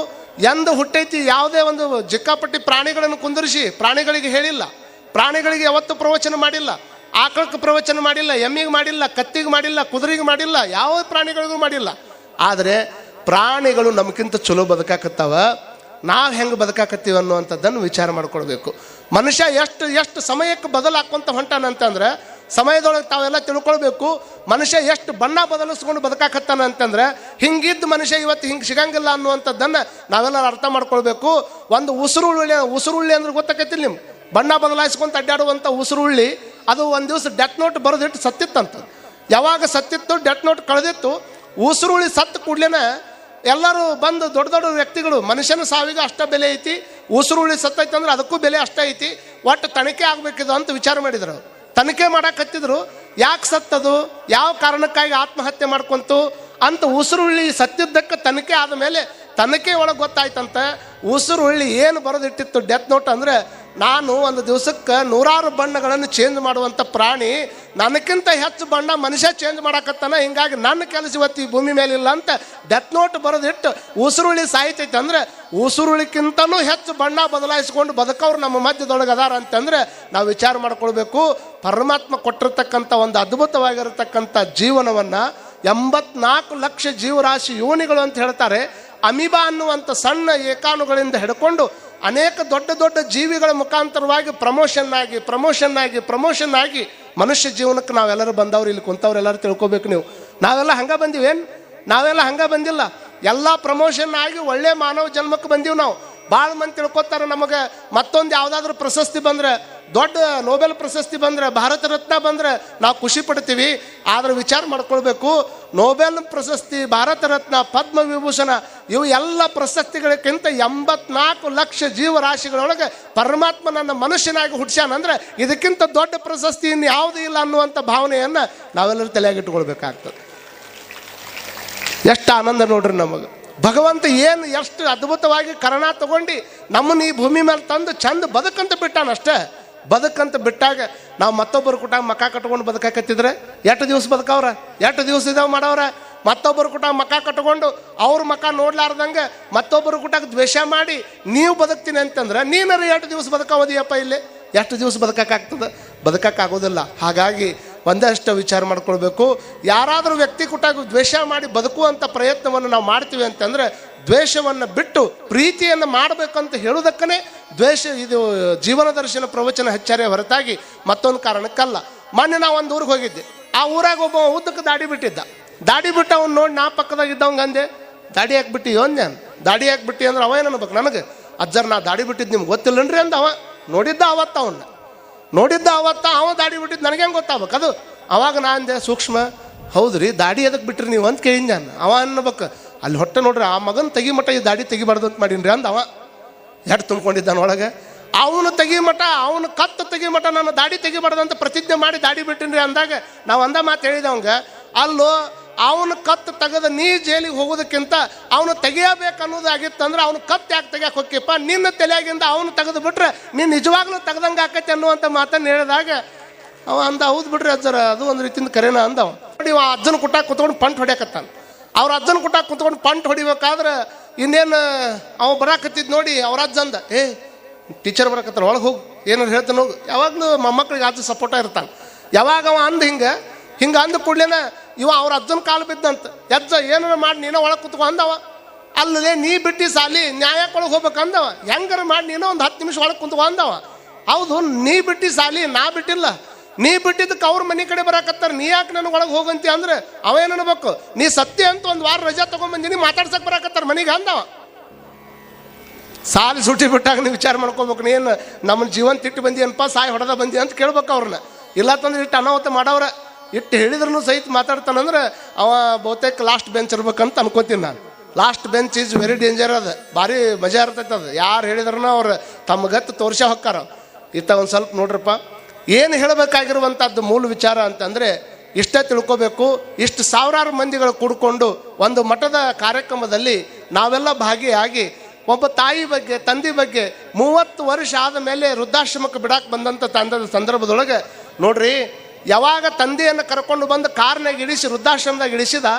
ಎಂದು ಹುಟ್ಟೈತಿ ಯಾವುದೇ ಒಂದು ಜಿಕ್ಕಾಪಟ್ಟಿ ಪ್ರಾಣಿಗಳನ್ನು ಕುಂದಿರಿಸಿ ಪ್ರಾಣಿಗಳಿಗೆ ಹೇಳಿಲ್ಲ, ಪ್ರಾಣಿಗಳಿಗೆ ಯಾವತ್ತೂ ಪ್ರವಚನ ಮಾಡಿಲ್ಲ, ಆಕಳಕ್ಕೆ ಪ್ರವಚನ ಮಾಡಿಲ್ಲ, ಎಮ್ಮಿಗೆ ಮಾಡಿಲ್ಲ, ಕತ್ತಿಗೆ ಮಾಡಿಲ್ಲ, ಕುದುರೆಗೆ ಮಾಡಿಲ್ಲ, ಯಾವ ಪ್ರಾಣಿಗಳಿಗೂ ಮಾಡಿಲ್ಲ. ಆದರೆ ಪ್ರಾಣಿಗಳು ನಮಗಿಂತ ಚಲೋ ಬದುಕಾಕತ್ತಾವ, ನಾವು ಹೆಂಗೆ ಬದುಕಾಕತ್ತೀವಿ ಅನ್ನುವಂಥದ್ದನ್ನು ವಿಚಾರ ಮಾಡ್ಕೊಳ್ಬೇಕು. ಮನುಷ್ಯ ಎಷ್ಟು ಸಮಯಕ್ಕೆ ಬದಲಾಕೊಂತ ಹೊಂಟಾನಂತಂದ್ರೆ ಸಮಯದೊಳಗೆ ತಾವೆಲ್ಲ ತಿಳ್ಕೊಳ್ಬೇಕು. ಮನುಷ್ಯ ಎಷ್ಟು ಬಣ್ಣ ಬದಲಿಸ್ಕೊಂಡು ಬದುಕಾಕತ್ತಾನ ಅಂತಂದ್ರೆ ಹಿಂಗಿದ್ದು ಮನುಷ್ಯ ಇವತ್ತು ಹಿಂಗೆ ಸಿಗಂಗಿಲ್ಲ ಅನ್ನುವಂಥದ್ದನ್ನು ನಾವೆಲ್ಲರೂ ಅರ್ಥ ಮಾಡ್ಕೊಳ್ಬೇಕು. ಒಂದು ಉಸುರುಳ್ಳಿ ಅಂದ್ರೆ ಗೊತ್ತಾಕೈತಿಲ್ಲ ನಿಮ್ಗೆ, ಬಣ್ಣ ಬದಲಾಯಿಸ್ಕೊಂತ ಅಡ್ಡಾಡುವಂಥ ಉಸುರುಳ್ಳಿ, ಅದು ಒಂದು ದಿವಸ ಡೆತ್ ನೋಟ್ ಬರೆದಿಟ್ಟು ಸತ್ತಿತ್ತಂತ. ಯಾವಾಗ ಸತ್ತಿತ್ತು, ಡೆತ್ ನೋಟ್ ಕಳೆದಿತ್ತು, ಉಸುರುಳ್ಳಿ ಸತ್ತು ಕೂಡ್ಲೇನ ಎಲ್ಲರೂ ಬಂದು ದೊಡ್ಡ ದೊಡ್ಡ ವ್ಯಕ್ತಿಗಳು, ಮನುಷ್ಯನ ಸಾವಿಗೆ ಅಷ್ಟ ಬೆಲೆ ಐತಿ, ಉಸುರುಳ್ಳಿ ಸತ್ತೈತೆ ಅಂದ್ರೆ ಅದಕ್ಕೂ ಬೆಲೆ ಅಷ್ಟೇ ಐತಿ, ಒಟ್ಟು ತನಿಖೆ ಆಗಬೇಕಿದು ಅಂತ ವಿಚಾರ ಮಾಡಿದ್ರು. ತನಿಖೆ ಮಾಡಕತ್ತಿದ್ರು, ಯಾಕೆ ಸತ್ತದು, ಯಾವ ಕಾರಣಕ್ಕಾಗಿ ಆತ್ಮಹತ್ಯೆ ಮಾಡ್ಕೊಂತು ಅಂತ. ಉಸುರುಳ್ಳಿ ಸತ್ತಿದ್ದಕ್ಕೆ ತನಿಖೆ ಆದ ಮೇಲೆ ತನಿಖೆ ಒಳಗೆ ಗೊತ್ತಾಯ್ತಂತ, ಉಸುರುಳ್ಳಿ ಏನು ಬರೆದಿಟ್ಟಿತ್ತು ಡೆತ್ ನೋಟ್ ಅಂದರೆ, ನಾನು ಒಂದು ದಿವಸಕ್ಕೆ 100 ಬಣ್ಣಗಳನ್ನು ಚೇಂಜ್ ಮಾಡುವಂಥ ಪ್ರಾಣಿ, ನನಕ್ಕಿಂತ ಹೆಚ್ಚು ಬಣ್ಣ ಮನುಷ್ಯ ಚೇಂಜ್ ಮಾಡಕತ್ತಾನ, ಹಿಂಗಾಗಿ ನನ್ನ ಕೆಲಸ ಇವತ್ತು ಈ ಭೂಮಿ ಮೇಲಿಲ್ಲ ಅಂತ ಡೆತ್ ನೋಟ್ ಬರೆದಿಟ್ಟು ಉಸುರುಳ್ಳಿ ಸಾಯ್ತೈತೆ ಅಂದರೆ ಉಸುರುಳಿಕ್ಕಿಂತನೂ ಹೆಚ್ಚು ಬಣ್ಣ ಬದಲಾಯಿಸ್ಕೊಂಡು ಬದುಕವ್ರು ನಮ್ಮ ಮಧ್ಯದೊಳಗೆ ಅದಾರ ಅಂತಂದರೆ ನಾವು ವಿಚಾರ ಮಾಡ್ಕೊಳ್ಬೇಕು. ಪರಮಾತ್ಮ ಕೊಟ್ಟಿರ್ತಕ್ಕಂಥ ಒಂದು ಅದ್ಭುತವಾಗಿರತಕ್ಕಂಥ ಜೀವನವನ್ನು 84 ಲಕ್ಷ ಜೀವರಾಶಿ ಯೋನಿಗಳು ಅಂತ ಹೇಳ್ತಾರೆ. ಅಮೀಬಾ ಅನ್ನುವಂಥ ಸಣ್ಣ ಏಕಾಣುಗಳಿಂದ ಹಿಡ್ಕೊಂಡು ಅನೇಕ ದೊಡ್ಡ ದೊಡ್ಡ ಜೀವಿಗಳ ಮುಖಾಂತರವಾಗಿ ಪ್ರಮೋಷನ್ ಆಗಿ ಮನುಷ್ಯ ಜೀವನಕ್ಕೆ ನಾವೆಲ್ಲರೂ ಬಂದವ್ರು, ಇಲ್ಲಿ ಕುಂತವ್ರು ಎಲ್ಲರೂ ತಿಳ್ಕೊಬೇಕು. ನಾವೆಲ್ಲ ಹಂಗೆ ಬಂದಿವೇನು? ನಾವೆಲ್ಲ ಹಂಗೆ ಬಂದಿಲ್ಲ. ಎಲ್ಲ ಪ್ರಮೋಷನ್ ಆಗಿ ಒಳ್ಳೆ ಮಾನವ ಜನ್ಮಕ್ಕೆ ಬಂದೀವಿ ನಾವು. ಭಾಳ ಮಂದಿ ತಿಳ್ಕೊತಾರೆ, ನಮಗೆ ಮತ್ತೊಂದು ಯಾವುದಾದ್ರೂ ಪ್ರಶಸ್ತಿ ಬಂದರೆ, ದೊಡ್ಡ ನೊಬೆಲ್ ಪ್ರಶಸ್ತಿ ಬಂದರೆ, ಭಾರತ ರತ್ನ ಬಂದರೆ ನಾವು ಖುಷಿ ಪಡ್ತೀವಿ. ಆದರೆ ವಿಚಾರ ಮಾಡ್ಕೊಳ್ಬೇಕು, ನೊಬೆಲ್ ಪ್ರಶಸ್ತಿ, ಭಾರತ ರತ್ನ, ಪದ್ಮ ವಿಭೂಷಣ ಇವು ಎಲ್ಲ ಪ್ರಶಸ್ತಿಗಳಕ್ಕಿಂತ 84 ಲಕ್ಷ ಜೀವರಾಶಿಗಳೊಳಗೆ ಪರಮಾತ್ಮ ನನ್ನ ಮನುಷ್ಯನಾಗಿ ಹುಟ್ಸ್ಯಾನಂದ್ರೆ ಇದಕ್ಕಿಂತ ದೊಡ್ಡ ಪ್ರಶಸ್ತಿ ಇನ್ನು ಯಾವುದೂ ಇಲ್ಲ ಅನ್ನುವಂಥ ಭಾವನೆಯನ್ನು ನಾವೆಲ್ಲರೂ ತಲೆಯಾಗಿಟ್ಟುಕೊಳ್ಬೇಕಾಗ್ತದೆ. ಎಷ್ಟು ಆನಂದ ನೋಡ್ರಿ ನಮಗೆ. ಭಗವಂತ ಏನು ಎಷ್ಟು ಅದ್ಭುತವಾಗಿ ಕರ್ಣ ತಗೊಂಡು ನಮ್ಮನ್ನು ಈ ಭೂಮಿ ಮೇಲೆ ತಂದು ಚಂದ ಬದುಕಂತ ಬಿಟ್ಟಾನಷ್ಟೇ. ಬದುಕಂತ ಬಿಟ್ಟಾಗ ನಾವು ಮತ್ತೊಬ್ಬರು ಕೂಟ ಮಕ ಕಟ್ಕೊಂಡು ಬದುಕಾಕತ್ತಿದ್ರೆ ಎಷ್ಟು ದಿವಸ ಬದುಕವ್ರ, ಎಷ್ಟು ದಿವಸ ಇದಾವೆ ಮಾಡವ್ರ. ಮತ್ತೊಬ್ಬರು ಕೂಟ ಮಕ ಕಟ್ಕೊಂಡು ಅವ್ರ ಮಕ ನೋಡ್ಲಾರ್ದಂಗೆ ಮತ್ತೊಬ್ಬರು ಕೂಟಾಗ ದ್ವೇಷ ಮಾಡಿ ನೀವು ಬದುಕ್ತೀನಿ ಅಂತಂದ್ರೆ ನೀನಾರು ಎಷ್ಟು ದಿವಸ ಬದುಕೋದಿಯಪ್ಪ? ಇಲ್ಲಿ ಎಷ್ಟು ದಿವಸ ಬದುಕಕ್ಕಾಗೋದಿಲ್ಲ. ಹಾಗಾಗಿ ಒಂದಷ್ಟು ವಿಚಾರ ಮಾಡ್ಕೊಳ್ಬೇಕು. ಯಾರಾದರೂ ವ್ಯಕ್ತಿ ಕೂಟಾಗ ದ್ವೇಷ ಮಾಡಿ ಬದುಕುವಂಥ ಪ್ರಯತ್ನವನ್ನು ನಾವು ಮಾಡ್ತೀವಿ ಅಂತಂದರೆ ದ್ವೇಷವನ್ನು ಬಿಟ್ಟು ಪ್ರೀತಿಯನ್ನು ಮಾಡಬೇಕಂತ ಹೇಳೋದಕ್ಕೇ ದ್ವೇಷ. ಇದು ಜೀವನ ದರ್ಶನ ಪ್ರವಚನ ಹೆಚ್ಚಾರೆ ಹೊರತಾಗಿ ಮತ್ತೊಂದು ಕಾರಣಕ್ಕಲ್ಲ. ಮೊನ್ನೆ ನಾವು ಒಂದು ಊರಿಗೆ ಹೋಗಿದ್ದೆ. ಆ ಊರಾಗ ಒಬ್ಬ ಉದ್ದಕ್ಕೆ ದಾಡಿ ಬಿಟ್ಟಿದ್ದ. ದಾಡಿ ಬಿಟ್ಟು ಅವ್ನು ನೋಡಿ ನಾ ಪಕ್ಕದಾಗ ಇದ್ದವಂಗೆ ಅಂದೆ, ದಾಡಿ ಹಾಕ್ಬಿಟ್ಟು ಯೋನ್ ನಾನು ದಾಡಿ ಹಾಕ್ಬಿಟ್ಟು ಅಂದ್ರೆ ಅವ ಏನು ಅನ್ಬೇಕು ನನಗೆ, ಅಜ್ಜರ್ ನಾ ದಾಡಿ ಬಿಟ್ಟಿದ್ದು ನಿಮ್ಗೆ ಗೊತ್ತಿಲ್ಲನ್ರಿ ಅಂದ. ಅವ ನೋಡಿದ್ದ ಅವತ್ತ ಅವ ದಾಡಿ ಬಿಟ್ಟಿದ್ದು ನನಗೆ ಹೆಂಗೆ ಗೊತ್ತಾಗ್ಬೇಕು ಅದು. ಅವಾಗ ನಾ ಅಂದೆ ಸೂಕ್ಷ್ಮ, ಹೌದ್ರಿ ದಾಡಿ ಅದಕ್ಕೆ ಬಿಟ್ರಿ ನೀವು ಅಂತ ಕೇಳಿದ್ ನಾನು. ಅವ ಅನ್ಬೇಕು ಅಲ್ಲಿ ಹೊಟ್ಟೆ ನೋಡ್ರಿ ಆ ಮಗನ ತೆಗಿ ಮಟ್ಟ ಈ ದಾಡಿ ತೆಗಿಬಾರ್ದು ಅಂತ ಮಾಡೀನಿ ಅಂದ. ಅವ ಎಷ್ಟು ತುಂಬ್ಕೊಂಡಿದ್ದಾನ ಒಳಗೆ. ಅವನು ತೆಗಿಮಠ, ಅವನು ಕತ್ತು ತೆಗಿಮಠ ನಾನು ದಾಡಿ ತೆಗಿಬಾರ್ದಂತ ಪ್ರತಿಜ್ಞೆ ಮಾಡಿ ದಾಡಿ ಬಿಟ್ಟಿನ್ರಿ ಅಂದಾಗ ನಾವು ಅಂದ ಮಾತು ಹೇಳಿದವಂಗ, ಅಲ್ಲೋ ಅವನು ಕತ್ತು ತೆಗೆದ ನೀ ಜೈಲಿಗೆ ಹೋಗೋದಕ್ಕಿಂತ ಅವನು ತೆಗಿಯಬೇಕು ಅನ್ನೋದಾಗಿತ್ತಂದ್ರೆ ಅವನು ಕತ್ತು ಯಾಕೆ ತೆಗಿಯಕ್ಕೆ ಹೋಗ್ಯಪ್ಪ, ನಿನ್ನ ತಲೆಯಾಗಿಂದ ಅವನು ತೆಗೆದು ಬಿಟ್ರೆ ನೀನು ನಿಜವಾಗ್ಲೂ ತೆಗ್ದಂಗೆ ಆಕೈತೆ ಅನ್ನುವಂಥ ಮಾತನ್ನು ಹೇಳಿದಾಗ ಅವ ಅಂದ, ಹೌದು ಬಿಡ್ರಿ ಅಜ್ಜರ, ಅದು ಒಂದು ರೀತಿಯಿಂದ ಕರೆನ ಅಂದವ. ನೋಡಿ ಅವ ಅಜ್ಜನ ಕುಟ್ಟಾಗ ಕುತ್ಕೊಂಡು ಪಂಟ್ ಹೊಡ್ಯಾಕತ್ತಾನ. ಅವ್ರ ಅಜ್ಜನ ಕುಟ್ಟಾಗ ಕುತ್ಕೊಂಡು ಪಂಟ್ ಹೊಡಿಬೇಕಾದ್ರೆ ಇನ್ನೇನು ಅವ ಬರಾಕತ್ತಿದ್ ನೋಡಿ ಅವ್ರ ಅಜ್ಜ ಅಂದ, ಟೀಚರ್ ಬರಕತ್ತಾರ ಒಳಗೆ ಹೋಗಿ ಏನಾರು ಹೇಳ್ತಾನೆ ಹೋಗು. ಯಾವಾಗಲೂ ಮೊಮ್ಮಕ್ಳಿಗೆ ಅಜ್ಜ ಸಪೋರ್ಟ ಇರ್ತಾನೆ. ಯಾವಾಗ ಅವ ಅಂದ ಹಿಂಗೆ ಅಂದ ಕೂಡ್ಲೇನ ಇವ ಅವ್ರ ಅಜ್ಜನ ಕಾಲು ಬಿದ್ದಂತ, ಅಜ್ಜ ಏನಾರ ಮಾಡಿ ನೀನೋ ಒಳಗೆ ಕುತ್ಕೊ ಅಂದವ. ಅಲ್ಲದೆ ನೀ ಬಿಟ್ಟು ಸಾಲಿ ನ್ಯಾಯಕ್ಕೊಳಗೆ ಹೋಗ್ಬೇಕು ಅಂದವ. ಹೆಂಗಾರ ಮಾಡಿ ನೀನೋ ಒಂದು 10 ನಿಮಿಷ ಒಳಗೆ ಕುತ್ಕೊ ಅಂದವ. ಹೌದು, ನೀ ಬಿಟ್ಟು ಸಾಲಿ, ನಾ ಬಿಟ್ಟಿಲ್ಲ. ನೀ ಬಿಟ್ಟಿದ್ದಕ್ಕೆ ಅವ್ರ ಮನೆ ಕಡೆ ಬರಾಕತ್ತಾರ, ನೀ ಯಾಕೆ ನನಗೆ ಒಳಗೆ ಹೋಗಂತಿ ಅಂದ್ರೆ ಅವ ಏನು ಅನ್ಬೇಕು, ನೀ ಸತ್ಯ ಅಂತ ಒಂದು ವಾರ ರಜಾ ತೊಗೊಂಬಂದಿನಿ ಮಾತಾಡ್ಸಕ್ಕೆ ಬರಾಕತ್ತಾರ ಮನೆಗೆ ಅಂದವ. ಸಾಲಿ ಸುಟ್ಟಿ ಬಿಟ್ಟಾಗ ನೀವು ವಿಚಾರ ಮಾಡ್ಕೋಬೇಕು, ನೀನು ನಮ್ಮ ಜೀವನ ತಿಟ್ಟು ಬಂದಿ ಅನ್ಪ, ಸಾಯಿ ಹೊಡೆದ ಬಂದಿ ಅಂತ ಕೇಳ್ಬೇಕು ಅವ್ರನ್ನ. ಇಲ್ಲ ತಂದ್ರೆ ಇಟ್ಟು ಅನಾಹುತ ಮಾಡವ್ರ, ಇಟ್ಟು ಹೇಳಿದ್ರು ಸಹಿತ ಮಾತಾಡ್ತಾನಂದ್ರೆ ಅವ ಬಹುತೇಕ ಲಾಸ್ಟ್ ಬೆಂಚ್ ಇರ್ಬೇಕಂತ ಅನ್ಕೋತೀನಿ ನಾನು. Last bench is very danger. ಅದು ಭಾರಿ ಮಜಾ ಇರ್ತೈತೆ. ಅದು ಯಾರು ಹೇಳಿದ್ರೂ ಅವ್ರು ತಮ್ಮ ಗತ್ತು ತೋರ್ಸ ಹೊಕ್ಕಾರ. ಇತ್ತ ಒಂದು ಸ್ವಲ್ಪ ನೋಡ್ರಪ್ಪ, ಏನು ಹೇಳಬೇಕಾಗಿರುವಂಥದ್ದು ಮೂಲ ವಿಚಾರ ಅಂತಂದರೆ ಇಷ್ಟೇ ತಿಳ್ಕೋಬೇಕು. ಇಷ್ಟು ಸಾವಿರಾರು ಮಂದಿಗಳು ಕೂಡಿಕೊಂಡು ಒಂದು ಮಠದ ಕಾರ್ಯಕ್ರಮದಲ್ಲಿ ನಾವೆಲ್ಲ ಭಾಗಿಯಾಗಿ ಒಬ್ಬ ತಾಯಿ ಬಗ್ಗೆ, ತಂದೆ ಬಗ್ಗೆ 30 ವರ್ಷ ಆದ ಮೇಲೆ ವೃದ್ಧಾಶ್ರಮಕ್ಕೆ ಬಿಡಾಕೆ ಬಂದಂಥ ತಂದದ ಸಂದರ್ಭದೊಳಗೆ ನೋಡ್ರಿ, ಯಾವಾಗ ತಂದೆಯನ್ನು ಕರ್ಕೊಂಡು ಬಂದು ಕಾರ್ನಾಗ ಇಳಿಸಿ ವೃದ್ಧಾಶ್ರಮದಾಗ